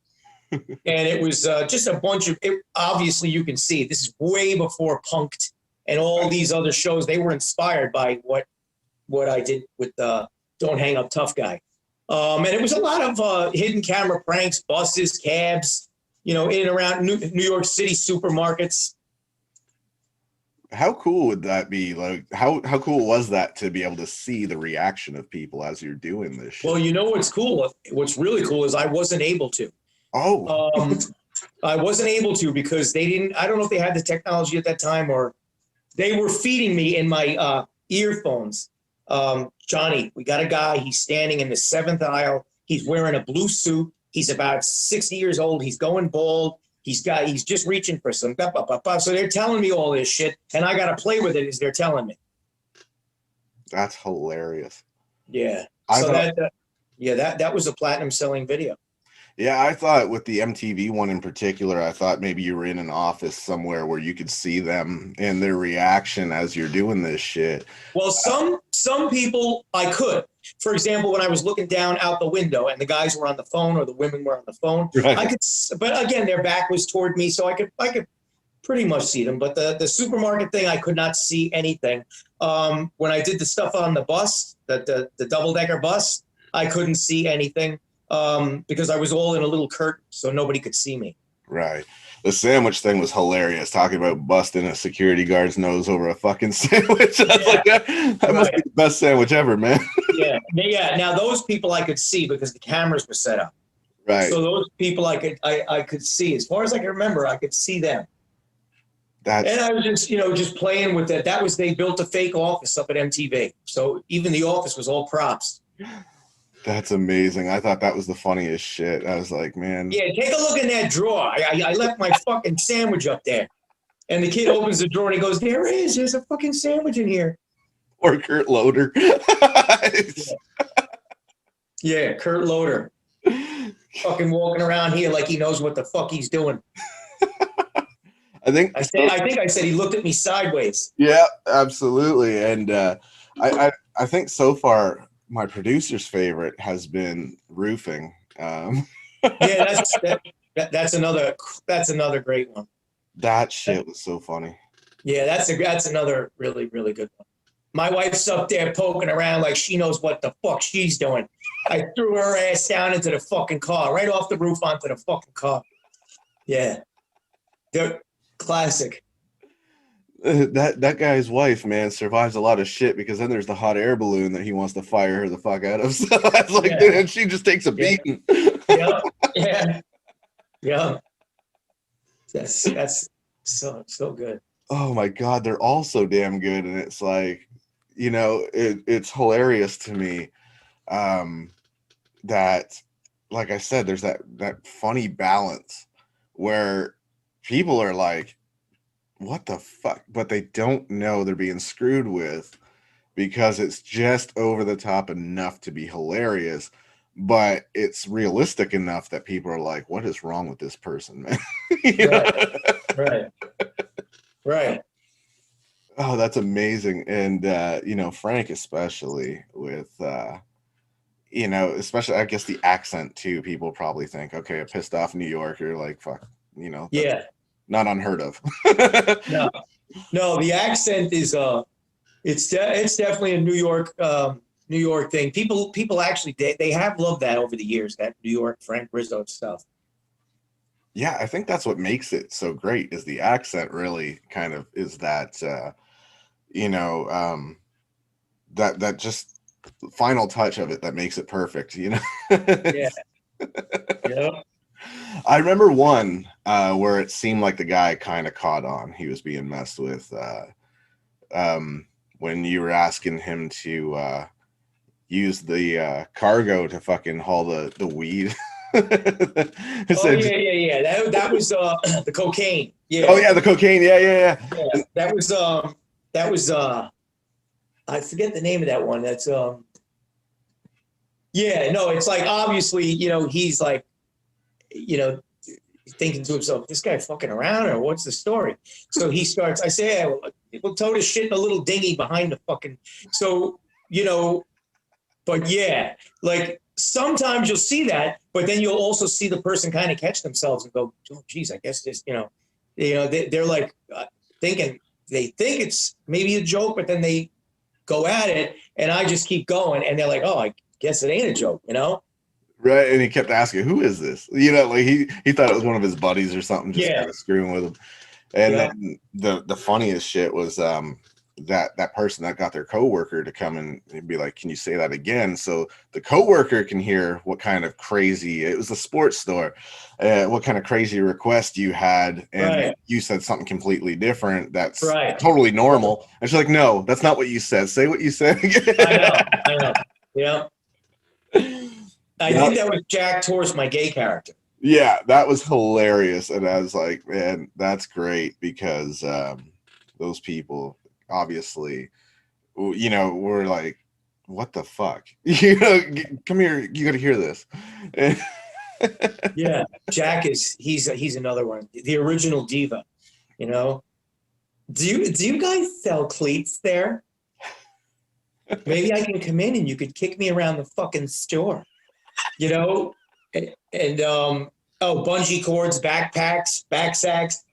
Speaker 4: and it was just a bunch of. Obviously, you can see this is way before Punk'd and all these other shows. They were inspired by what I did with "Don't Hang Up, Tough Guy," and it was a lot of hidden camera pranks, buses, cabs, in and around New York City supermarkets.
Speaker 3: How cool would that be? Like, how cool was that to be able to see the reaction of people as you're doing this shit?
Speaker 4: Well, what's cool? What's really cool is I wasn't able to.
Speaker 3: Oh.
Speaker 4: I wasn't able to because they didn't. I don't know if they had the technology at that time or They were feeding me in my earphones. Johnny, we got a guy. He's standing in the 7th aisle. He's wearing a blue suit. He's about 60 years old. He's going bald. He's just reaching for some. So they're telling me all this shit, and I got to play with it as they're telling me.
Speaker 3: That's hilarious.
Speaker 4: Yeah. That was a platinum selling video.
Speaker 3: Yeah, I thought with the MTV one in particular, I thought maybe you were in an office somewhere where you could see them and their reaction as you're doing this shit.
Speaker 4: Well, some people I could. For example, when I was looking down out the window and the guys were on the phone or the women were on the phone,
Speaker 3: right.
Speaker 4: I could. But again, their back was toward me, so I could pretty much see them. But the supermarket thing, I could not see anything. When I did the stuff on the bus, the double-decker bus, I couldn't see anything. Because I was all in a little curtain, so nobody could see me.
Speaker 3: Right. The sandwich thing was hilarious, talking about busting a security guard's nose over a fucking sandwich. I was like, that must be the best sandwich ever, man.
Speaker 4: Yeah. Now those people I could see because the cameras were set up.
Speaker 3: Right.
Speaker 4: So those people I could see. As far as I can remember, I could see them. And I was just playing with that. That was, they built a fake office up at MTV. So even the office was all props.
Speaker 3: That's amazing. I thought that was the funniest shit. I was like, man.
Speaker 4: Yeah, take a look in that drawer. I left my fucking sandwich up there. And the kid opens the drawer and he goes, there's a fucking sandwich in here.
Speaker 3: Or Kurt Loder.
Speaker 4: Yeah, Kurt Loder. Fucking walking around here like he knows what the fuck he's doing.
Speaker 3: I think
Speaker 4: I said he looked at me sideways.
Speaker 3: Yeah, absolutely. And I think so far my producer's favorite has been roofing.
Speaker 4: Yeah, that's another great one.
Speaker 3: That shit was so funny.
Speaker 4: Yeah, that's another really, really good one. My wife's up there poking around like she knows what the fuck she's doing. I threw her ass down into the fucking car, right off the roof onto the fucking car. Yeah. They're classic.
Speaker 3: That guy's wife, man, survives a lot of shit because then there's the hot air balloon that he wants to fire her the fuck out of. So that's like, dude, and she just takes a beating.
Speaker 4: Yeah. That's so good.
Speaker 3: Oh my God, they're all so damn good. And it's like, it's hilarious to me that, like I said, there's that funny balance where people are like, what the fuck? But they don't know they're being screwed with because it's just over the top enough to be hilarious, but it's realistic enough that people are like, what is wrong with this person, man?
Speaker 4: Right.
Speaker 3: Oh, that's amazing. And, Frank, especially with, especially, I guess the accent too, people probably think, okay, a pissed off New Yorker, like, fuck, not unheard of.
Speaker 4: No, the accent is it's definitely a New York thing. People actually they have loved that over the years, that New York Frank Rizzo stuff.
Speaker 3: Yeah, I think that's what makes it so great is the accent really kind of is that that just final touch of it that makes it perfect,
Speaker 4: Yeah.
Speaker 3: I remember one where it seemed like the guy kind of caught on. He was being messed with when you were asking him to use the cargo to fucking haul the weed.
Speaker 4: Yeah. That was the cocaine. Yeah.
Speaker 3: Oh yeah, the cocaine. Yeah.
Speaker 4: That was I forget the name of that one. That's it's like obviously, he's like, thinking to himself, this guy fucking around or what's the story? So he starts, I say, we'll tow this shit in a little dinghy behind the fucking, but yeah, like sometimes you'll see that, but then you'll also see the person kind of catch themselves and go, oh geez, I guess this, they're like thinking, they think it's maybe a joke, but then they go at it and I just keep going and they're like, oh, I guess it ain't a joke,
Speaker 3: Right, and he kept asking, "Who is this?" Like he thought it was one of his buddies or something, just kind of screwing with him. And then the funniest shit was that person that got their coworker to come and be like, can you say that again? So the coworker can hear what kind of crazy, it was a sports store, what kind of crazy request you had, and you said something completely different that's totally normal. And she's like, no, that's not what you said. Say what you said again.
Speaker 4: I know. Yeah. I think that was Jack Torr's my gay character.
Speaker 3: Yeah, that was hilarious. And I was like, man, that's great, because those people obviously, were like, what the fuck? Come here, you got to hear this.
Speaker 4: Yeah, Jack he's another one, the original diva. Do you guys sell cleats there? Maybe I can come in and you could kick me around the fucking store. And bungee cords, backpacks, backsacks.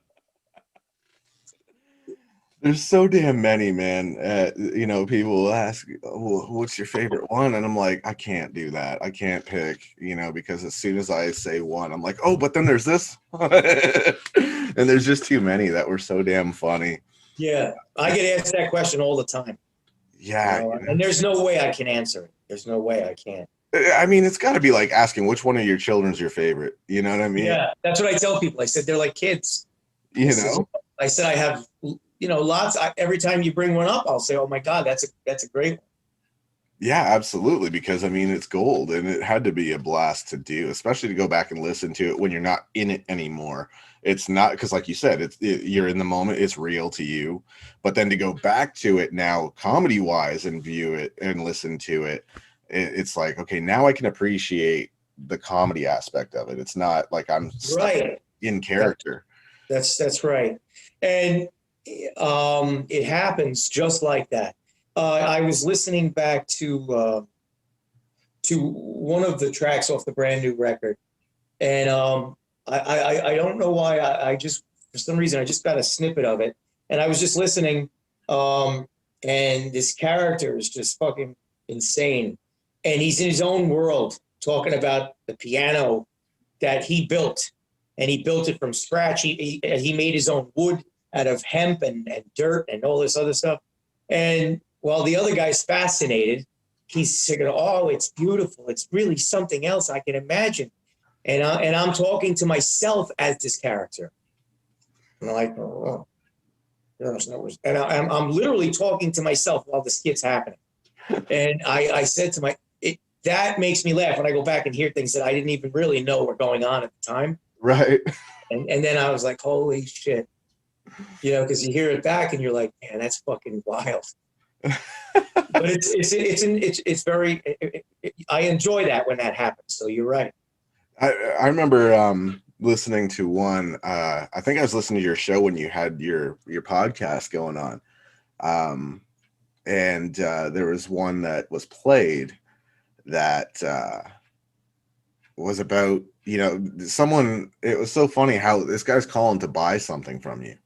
Speaker 3: There's so damn many, man. People will ask, what's your favorite one? And I'm like, I can't do that. I can't pick, because as soon as I say one, I'm like, oh, but then there's this. And there's just too many that were so damn funny.
Speaker 4: Yeah, I get asked that question all the time.
Speaker 3: Yeah.
Speaker 4: And there's no way I can answer it. There's no way I can't.
Speaker 3: I mean, it's got to be like asking which one of your children's your favorite. You know what I mean?
Speaker 4: Yeah, that's what I tell people. I said, they're like kids. I said, I have, lots. Every time you bring one up, I'll say, oh my God, that's a great one.
Speaker 3: Yeah, absolutely. Because I mean, it's gold, and it had to be a blast to do, especially to go back and listen to it when you're not in it anymore. It's not, because like you said, you're in the moment, it's real to you, but then to go back to it now, comedy wise, and view it and listen to it, it's like, okay, now I can appreciate the comedy aspect of it. It's not like I'm stuck in character.
Speaker 4: That's right. And it happens just like that. I was listening back to one of the tracks off the brand new record, and I don't know why, I just, for some reason, I just got a snippet of it, and I was just listening, and this character is just fucking insane, and he's in his own world talking about the piano that he built, and he built it from scratch. He made his own wood out of hemp and dirt and all this other stuff, and while the other guy's fascinated, he's saying, oh, it's beautiful. It's really something else I can imagine. And I'm talking to myself as this character. And I'm like, oh. And I'm literally talking to myself while the skit's happening. And I said to that makes me laugh when I go back and hear things that I didn't even really know were going on at the time.
Speaker 3: Right.
Speaker 4: And then I was like, holy shit. Because you hear it back and you're like, man, that's fucking wild. But it's very, I enjoy that when that happens. So you're right.
Speaker 3: I remember listening to one. I think I was listening to your show when you had your podcast going on, and there was one that was played that was about someone. It was so funny how this guy's calling to buy something from you.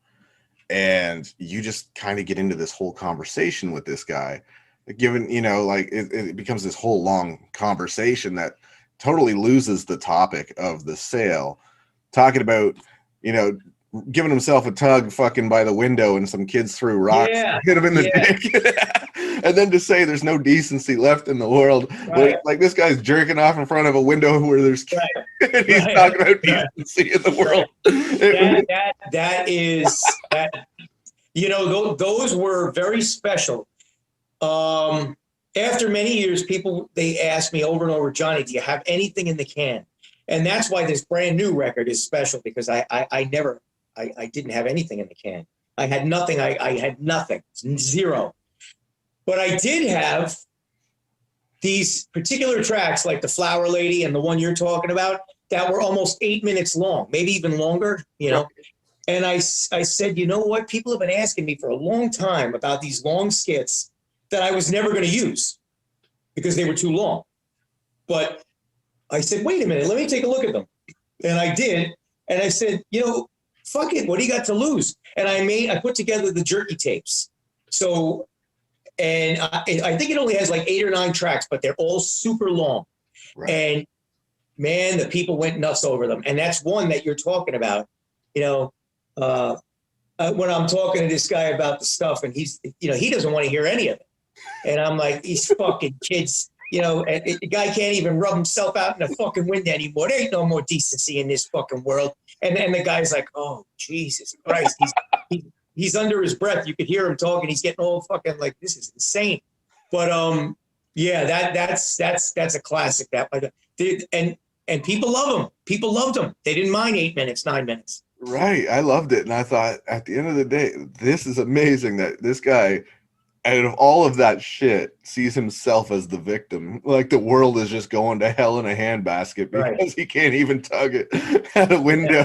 Speaker 3: And you just kind of get into this whole conversation with this guy, given, it becomes this whole long conversation that totally loses the topic of the sale, talking about, giving himself a tug fucking by the window and some kids threw rocks, hit him in the dick. And then to say there's no decency left in the world.
Speaker 4: Right.
Speaker 3: Like this guy's jerking off in front of a window where there's kids, and he's talking about decency in the world.
Speaker 4: That is, those were very special. After many years, they asked me over and over, Johnny, do you have anything in the can? And that's why this brand new record is special, because I didn't have anything in the can. I had nothing. I had nothing, zero. But I did have these particular tracks, like the Flower Lady and the one you're talking about, that were almost 8 minutes long, maybe even longer, And I said, you know what? People have been asking me for a long time about these long skits that I was never going to use because they were too long. But I said, wait a minute, let me take a look at them. And I did. And I said, fuck it. What do you got to lose? And I put together the Jerky tapes. So, and I think it only has like 8 or 9 tracks, but they're all super long. Right. And man, the people went nuts over them. And that's one that you're talking about. I when I'm talking to this guy about the stuff, and he's, he doesn't want to hear any of it. And I'm like, these fucking kids, and the guy can't even rub himself out in the fucking wind anymore. There ain't no more decency in this fucking world. And then the guy's like, oh, Jesus Christ. He's under his breath. You could hear him talking. He's getting all fucking like, this is insane. But yeah, that's a classic. And people love him. People loved him. They didn't mind 8 minutes, 9 minutes.
Speaker 3: Right. I loved it. And I thought at the end of the day, this is amazing that this guy, out of all of that shit, sees himself as the victim. Like the world is just going to hell in a handbasket because he can't even tug it at a window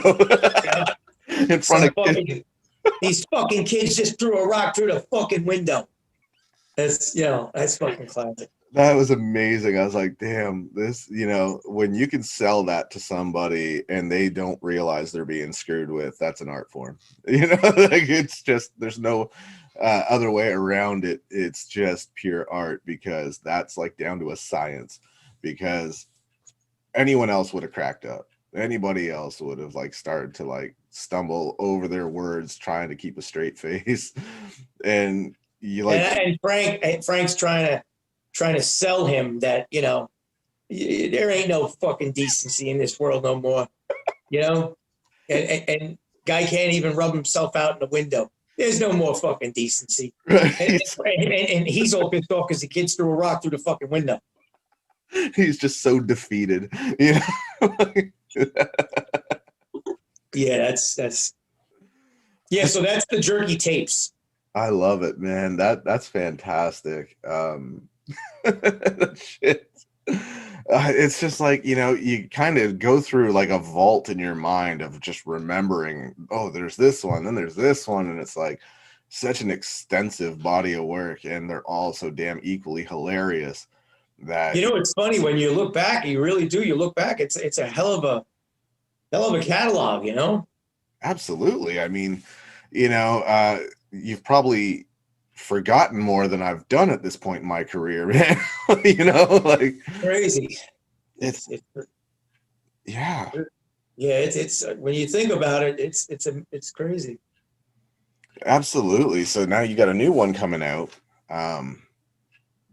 Speaker 3: in front of kids.
Speaker 4: These fucking kids just threw a rock through the fucking window. That's fucking classic.
Speaker 3: That was amazing. I was like, damn, this, when you can sell that to somebody and they don't realize they're being screwed with, that's an art form. Like it's just, there's no other way around it. It's just pure art, because that's like down to a science, because anyone else would have cracked up. Anybody else would have like started to like stumble over their words trying to keep a straight face. And you like,
Speaker 4: and Frank's trying to sell him that, there ain't no fucking decency in this world no more, and guy can't even rub himself out in the window. There's no more fucking decency. Right. And he's all pissed off because the kids threw a rock through the fucking window.
Speaker 3: He's just so defeated.
Speaker 4: Yeah, that's yeah, so that's the Jerky tapes.
Speaker 3: I love it, man. That's fantastic. Shit. It's just like, you kind of go through like a vault in your mind of just remembering, oh, there's this one, then there's this one, and it's like such an extensive body of work, and they're all so damn equally hilarious that
Speaker 4: it's funny when you look back, you really do. You look back, it's a hell of a catalog,
Speaker 3: Absolutely. I mean, you've probably forgotten more than I've done at this point in my career, man. Like
Speaker 4: crazy. It's when you think about it, it's crazy.
Speaker 3: Absolutely. So now you got a new one coming out.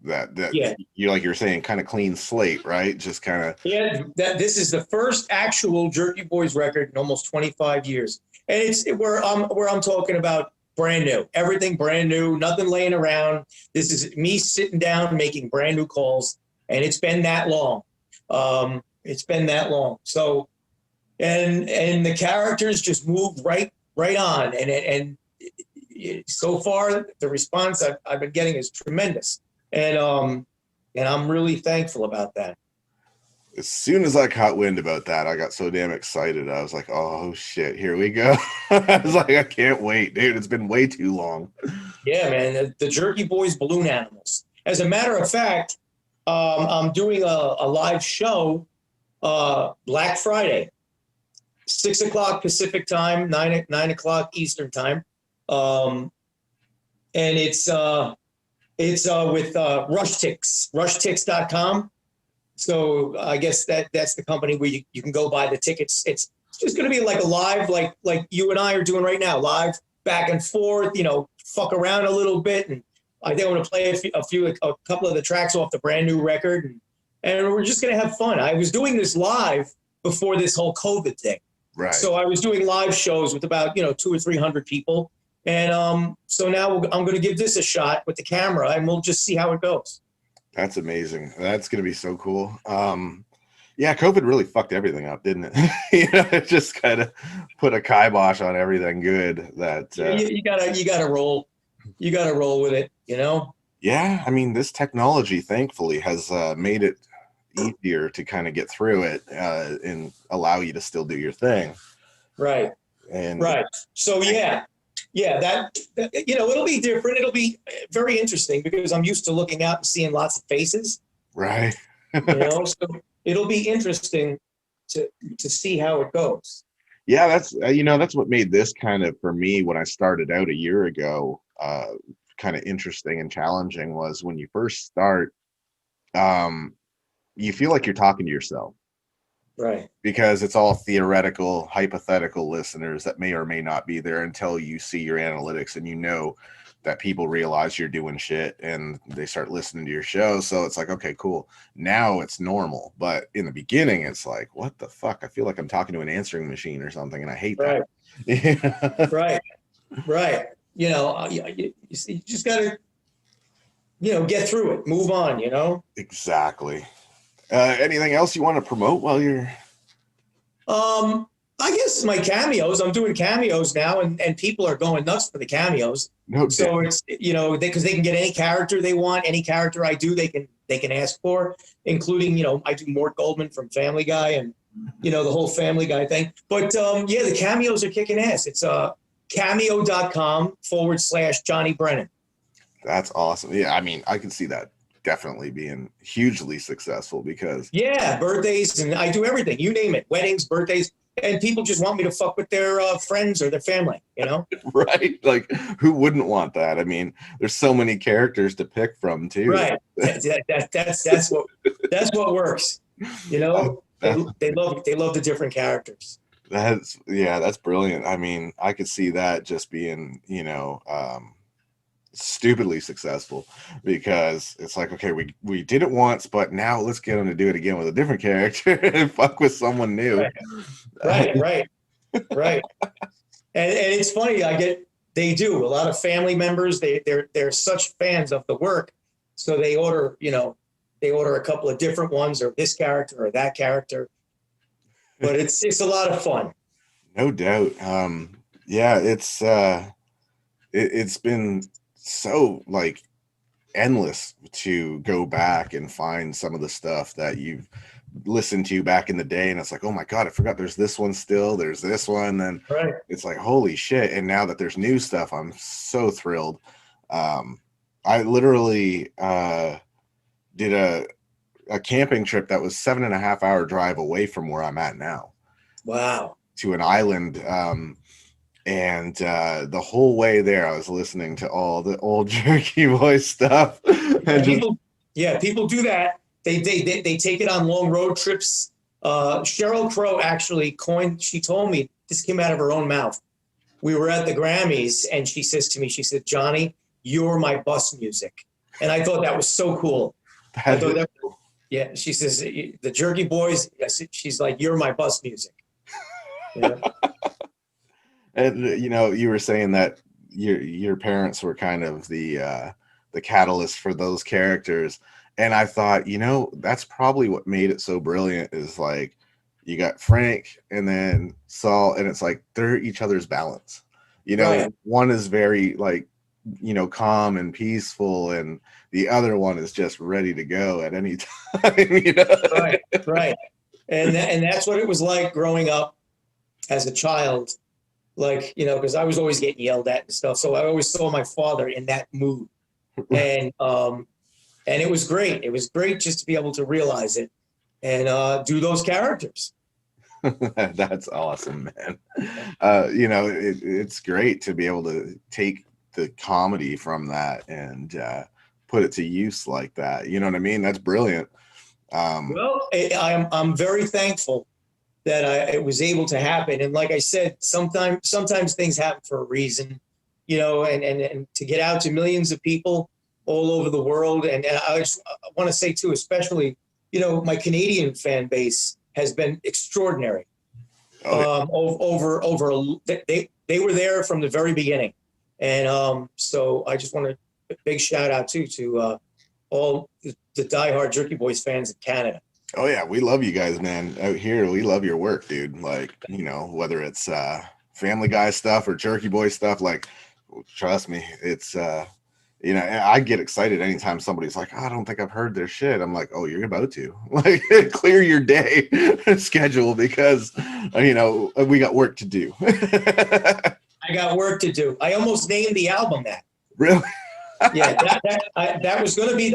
Speaker 3: That you, like you're saying, kind of clean slate, right? Just kind of
Speaker 4: this is the first actual Jerky Boys record in almost 25 years, and it's where I'm talking about brand new, everything brand new, nothing laying around. This is me sitting down making brand new calls, and it's been that long. So, and the characters just moved right on, and so far the response I've been getting is tremendous. And I'm really thankful about that.
Speaker 3: As soon as I caught wind about that, I got so damn excited. I was like, oh shit, here we go. I was like, I can't wait, dude. It's been way too long.
Speaker 4: Yeah, man. The Jerky Boys Balloon Animals. As a matter of fact, I'm doing a live show Black Friday, 6 o'clock Pacific time, 9 o'clock Eastern time. And it's with rushtix.com. So I guess that's the company where you can go buy the tickets. It's just going to be like a live, like you and I are doing right now, live back and forth, fuck around a little bit. And I think I'm going to play a couple of the tracks off the brand new record. And we're just going to have fun. I was doing this live before this whole COVID thing.
Speaker 3: Right.
Speaker 4: So I was doing live shows with about, 200 or 300 people. And so now I'm going to give this a shot with the camera, and we'll just see how it goes.
Speaker 3: That's amazing. That's going to be so cool. Yeah, COVID really fucked everything up, didn't it? It just kind of put a kibosh on everything good. That
Speaker 4: you gotta roll. You gotta roll with it.
Speaker 3: Yeah, I mean, this technology thankfully has made it easier to kind of get through it and allow you to still do your thing.
Speaker 4: Right.
Speaker 3: And
Speaker 4: right. So yeah, that it'll be different. It'll be very interesting because I'm used to looking out and seeing lots of faces.
Speaker 3: Right.
Speaker 4: So it'll be interesting to see how it goes.
Speaker 3: Yeah, that's what made this kind of, for me, when I started out a year ago, kind of interesting and challenging, was when you first start, you feel like you're talking to yourself.
Speaker 4: Right.
Speaker 3: because it's all theoretical, hypothetical listeners that may or may not be there until you see your analytics and you know that people realize you're doing shit and they start listening to your show. So it's like, okay, cool. Now it's normal. But in the beginning, it's like, what the fuck? I feel like I'm talking to an answering machine or something, and I hate
Speaker 4: Right.
Speaker 3: that.
Speaker 4: Right. Right. You just got to, get through it, move on.
Speaker 3: Exactly. Anything else you want to promote while you're...
Speaker 4: I guess my cameos. I'm doing cameos now, and people are going nuts for the cameos.
Speaker 3: No
Speaker 4: So
Speaker 3: doubt.
Speaker 4: it's because they can get any character they want, any character I do, they can ask for, including I do Mort Goldman from Family Guy, and the whole Family Guy thing. But the cameos are kicking ass. It's cameo.com/Johnny Brennan.
Speaker 3: That's awesome. Yeah, I mean, I can see that definitely being hugely successful because...
Speaker 4: Yeah, birthdays, and I do everything. You name it, weddings, birthdays. And people just want me to fuck with their friends or their family,
Speaker 3: Right? Like, who wouldn't want that? I mean, there's so many characters to pick from too.
Speaker 4: Right. That's what works. They love the different characters.
Speaker 3: That's brilliant. I mean, I could see that just being, stupidly successful, because it's like, okay, we did it once, but now let's get them to do it again with a different character and fuck with someone new.
Speaker 4: Right. And it's funny, they do a lot of family members, they're such fans of the work, so they order a couple of different ones, or this character or that character, but it's a lot of fun.
Speaker 3: No doubt. It's been so like endless to go back and find some of the stuff that you've listened to back in the day, and it's like, oh my god, I forgot there's this one still, there's this one, and
Speaker 4: right.
Speaker 3: It's like, holy shit. And now that there's new stuff, I'm so thrilled. I literally did a camping trip that was 7.5 hour drive away from where I'm at now.
Speaker 4: Wow.
Speaker 3: To an island. And the whole way there, I was listening to all the old Jerky Boys stuff.
Speaker 4: People do that. They take it on long road trips. Sheryl Crow actually she told me, this came out of her own mouth. We were at the Grammys, and she said, Johnny, you're my bus music. And I thought that was so cool. Yeah, she says, the Jerky Boys, she's like, you're my bus music. Yeah.
Speaker 3: And you were saying that your parents were kind of the catalyst for those characters, and I thought, that's probably what made it so brilliant, is like you got Frank and then Saul, and it's like they're each other's balance.
Speaker 4: Right.
Speaker 3: One is very like calm and peaceful, and the other one is just ready to go at any time.
Speaker 4: Right. And that's what it was like growing up as a child. Like, because I was always getting yelled at and stuff. So I always saw my father in that mood. And it was great. It was great just to be able to realize it and do those characters.
Speaker 3: That's awesome, man. It's great to be able to take the comedy from that and put it to use like that. You know what I mean? That's brilliant.
Speaker 4: Well, I'm very thankful that it was able to happen. And like I said, sometimes things happen for a reason, and to get out to millions of people all over the world. And I want to say too, especially, my Canadian fan base has been extraordinary. They were there from the very beginning. And so I just want a big shout out to all the diehard Jerky Boys fans in Canada.
Speaker 3: Oh yeah, we love you guys, man. Out here, we love your work, dude. Like, whether it's Family Guy stuff or Jerky Boy stuff, like, trust me, it's I get excited anytime somebody's like, I don't think I've heard their shit. I'm like, oh, you're about to. Like, clear your day schedule, because we got work to do.
Speaker 4: I got work to do. I almost named the album that.
Speaker 3: Really?
Speaker 4: Yeah, that was going to be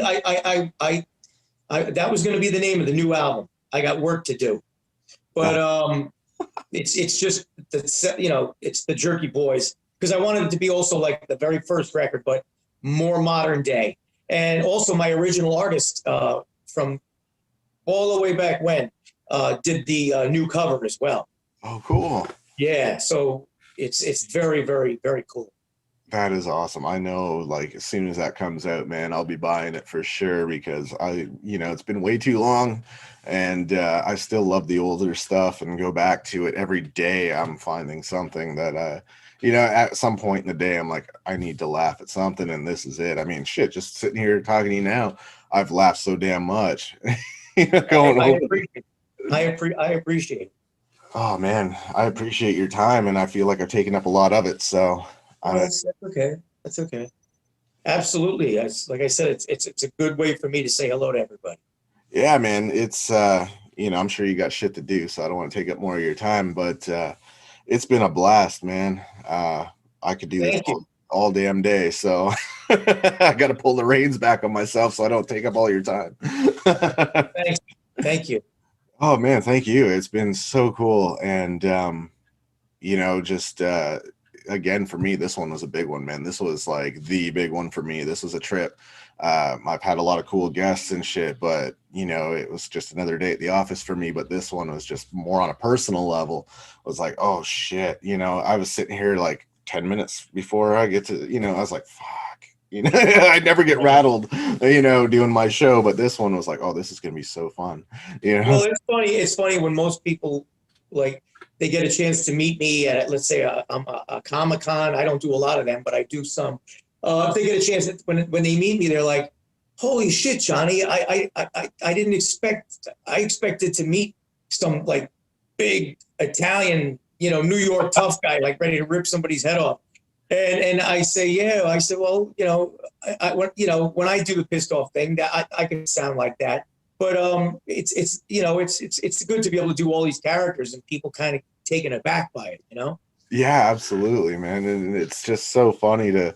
Speaker 4: that was going to be the name of the new album. I got work to do, but it's just it's the Jerky Boys, because I wanted it to be also like the very first record, but more modern day, and also my original artist from all the way back when, did the new cover as well.
Speaker 3: Oh, cool.
Speaker 4: Yeah, so it's very, very, very cool.
Speaker 3: That is awesome. I know, like, as soon as that comes out, man, I'll be buying it for sure because it's been way too long, and I still love the older stuff and go back to it every day. I'm finding something that, at some point in the day, I'm like, I need to laugh at something, and this is it. I mean, shit, just sitting here talking to you now, I've laughed so damn much. Going
Speaker 4: I
Speaker 3: over.
Speaker 4: appreciate it. I appreciate it.
Speaker 3: Oh man, I appreciate your time, and I feel like I've taken up a lot of it. So,
Speaker 4: Oh, that's okay. That's okay. Absolutely. Like I said, it's a good way for me to say hello to everybody.
Speaker 3: yeah, man, it's I'm sure you got shit to do, so I don't want to take up more of your time, but it's been a blast, man. I could do this
Speaker 4: Thank you.
Speaker 3: all damn day, so I got to pull the reins back on myself so I don't take up all your time.
Speaker 4: Thanks. Thank you.
Speaker 3: Oh man, thank you. It's been so cool, and just again, for me, this one was a big one, man. This was like the big one for me. This was a trip. I've had a lot of cool guests and shit, but it was just another day at the office for me. But this one was just more on a personal level. I was like, oh shit, I was sitting here like 10 minutes before I get to, I was like, fuck. I never get rattled, doing my show, but this one was like, oh, this is gonna be so fun.
Speaker 4: Well, it's funny. It's funny when most people like they get a chance to meet me at, let's say, a Comic-Con. I don't do a lot of them, but I do some. If they get a chance, when they meet me, they're like, "Holy shit, Johnny! I didn't expect. I expected to meet some like big Italian, New York tough guy, like ready to rip somebody's head off." And I say, yeah. I said, well, when I do the pissed off thing, that I can sound like that. But it's good to be able to do all these characters and people kind of taken aback by it,
Speaker 3: Yeah, absolutely, man. And it's just so funny to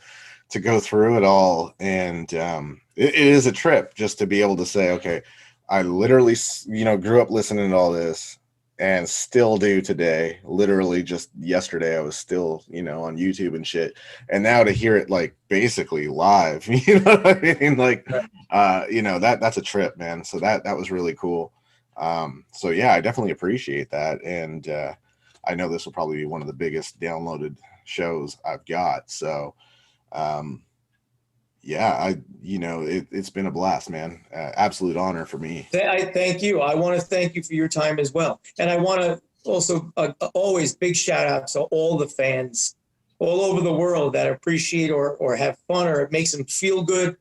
Speaker 3: go through it all. And it is a trip just to be able to say, okay, I literally, grew up listening to all this and still do today. Literally just yesterday, I was still, on YouTube and shit. And now to hear it like basically live, you know what I mean? Like, that's a trip, man. So that was really cool. So yeah, I definitely appreciate that. And I know this will probably be one of the biggest downloaded shows I've got. So it's been a blast, man. Absolute honor for me.
Speaker 4: I thank you. I want to thank you for your time as well. And I want to also always big shout out to all the fans all over the world that appreciate or have fun or it makes them feel good.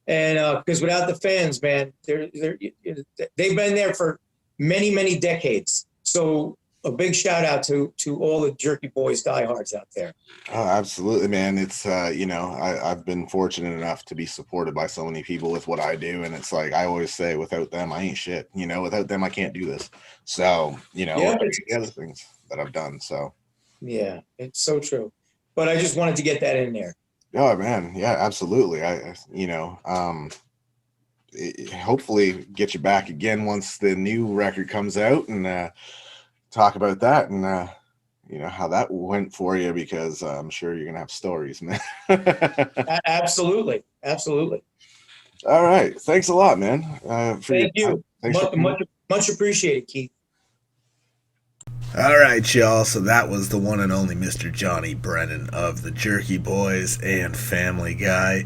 Speaker 4: And because without the fans, man, they've been there for many, many decades. So a big shout out to all the Jerky Boys diehards out there.
Speaker 3: Oh, absolutely, man. It's I've been fortunate enough to be supported by so many people with what I do, and it's like I always say, without them, I ain't shit. Without them, I can't do this. So the other things that I've done. So
Speaker 4: yeah, it's so true. But I just wanted to get that in there.
Speaker 3: Oh man, yeah, absolutely. Hopefully get you back again once the new record comes out and talk about that and how that went for you, because I'm sure you're gonna have stories, man.
Speaker 4: Absolutely.
Speaker 3: All right, thanks a lot, man.
Speaker 4: Thank you. Much appreciated, Keith.
Speaker 1: All right, y'all. So that was the one and only Mr. Johnny Brennan of the Jerky Boys and Family Guy.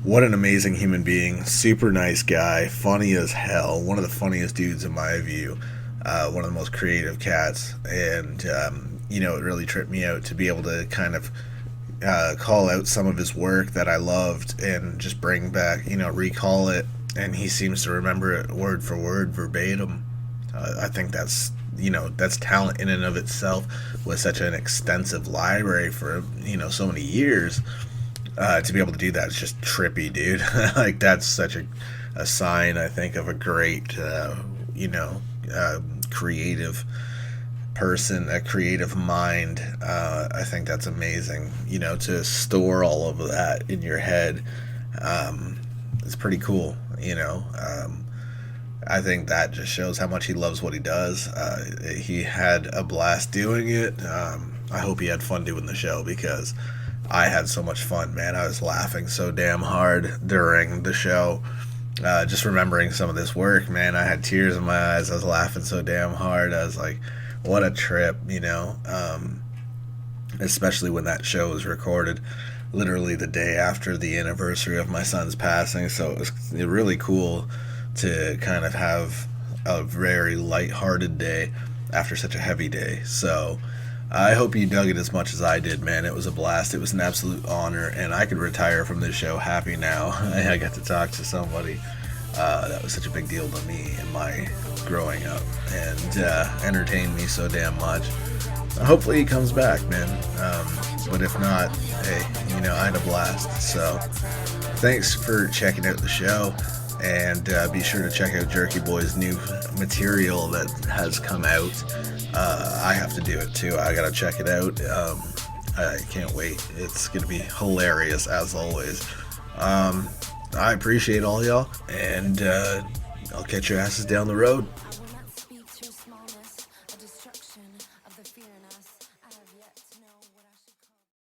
Speaker 1: What an amazing human being. Super nice guy. Funny as hell. One of the funniest dudes in my view. One of the most creative cats. And, it really tripped me out to be able to kind of call out some of his work that I loved and just bring back, recall it. And he seems to remember it word for word, verbatim. I think that's talent in and of itself, with such an extensive library for, so many years. To be able to do that is just trippy, dude. Like, that's such a sign, I think, of a great, creative person, a creative mind. I think that's amazing, to store all of that in your head. It's pretty cool, I think that just shows how much he loves what he does. He had a blast doing it. I hope he had fun doing the show, because I had so much fun, man. I was laughing so damn hard during the show. just remembering some of this work, man, I had tears in my eyes. I was laughing so damn hard. I was like, what a trip, you know? Especially when that show was recorded literally the day after the anniversary of my son's passing. So it was really cool to kind of have a very light-hearted day after such a heavy day. So I hope you dug it as much as I did, man. It was a blast. It was an absolute honor, and I could retire from this show happy now. I got to talk to somebody that was such a big deal to me in my growing up and entertained me so damn much. Hopefully he comes back, man. But if not, hey, you know, I had a blast. So thanks for checking out the show. And be sure to check out Jerky Boys' new material that has come out. I have to do it too. I gotta check it out. I can't wait. It's gonna be hilarious as always. I appreciate all y'all, and I'll catch your asses down the road.
Speaker 2: Speak to smallness, a destruction of the fear in us. I have yet to know when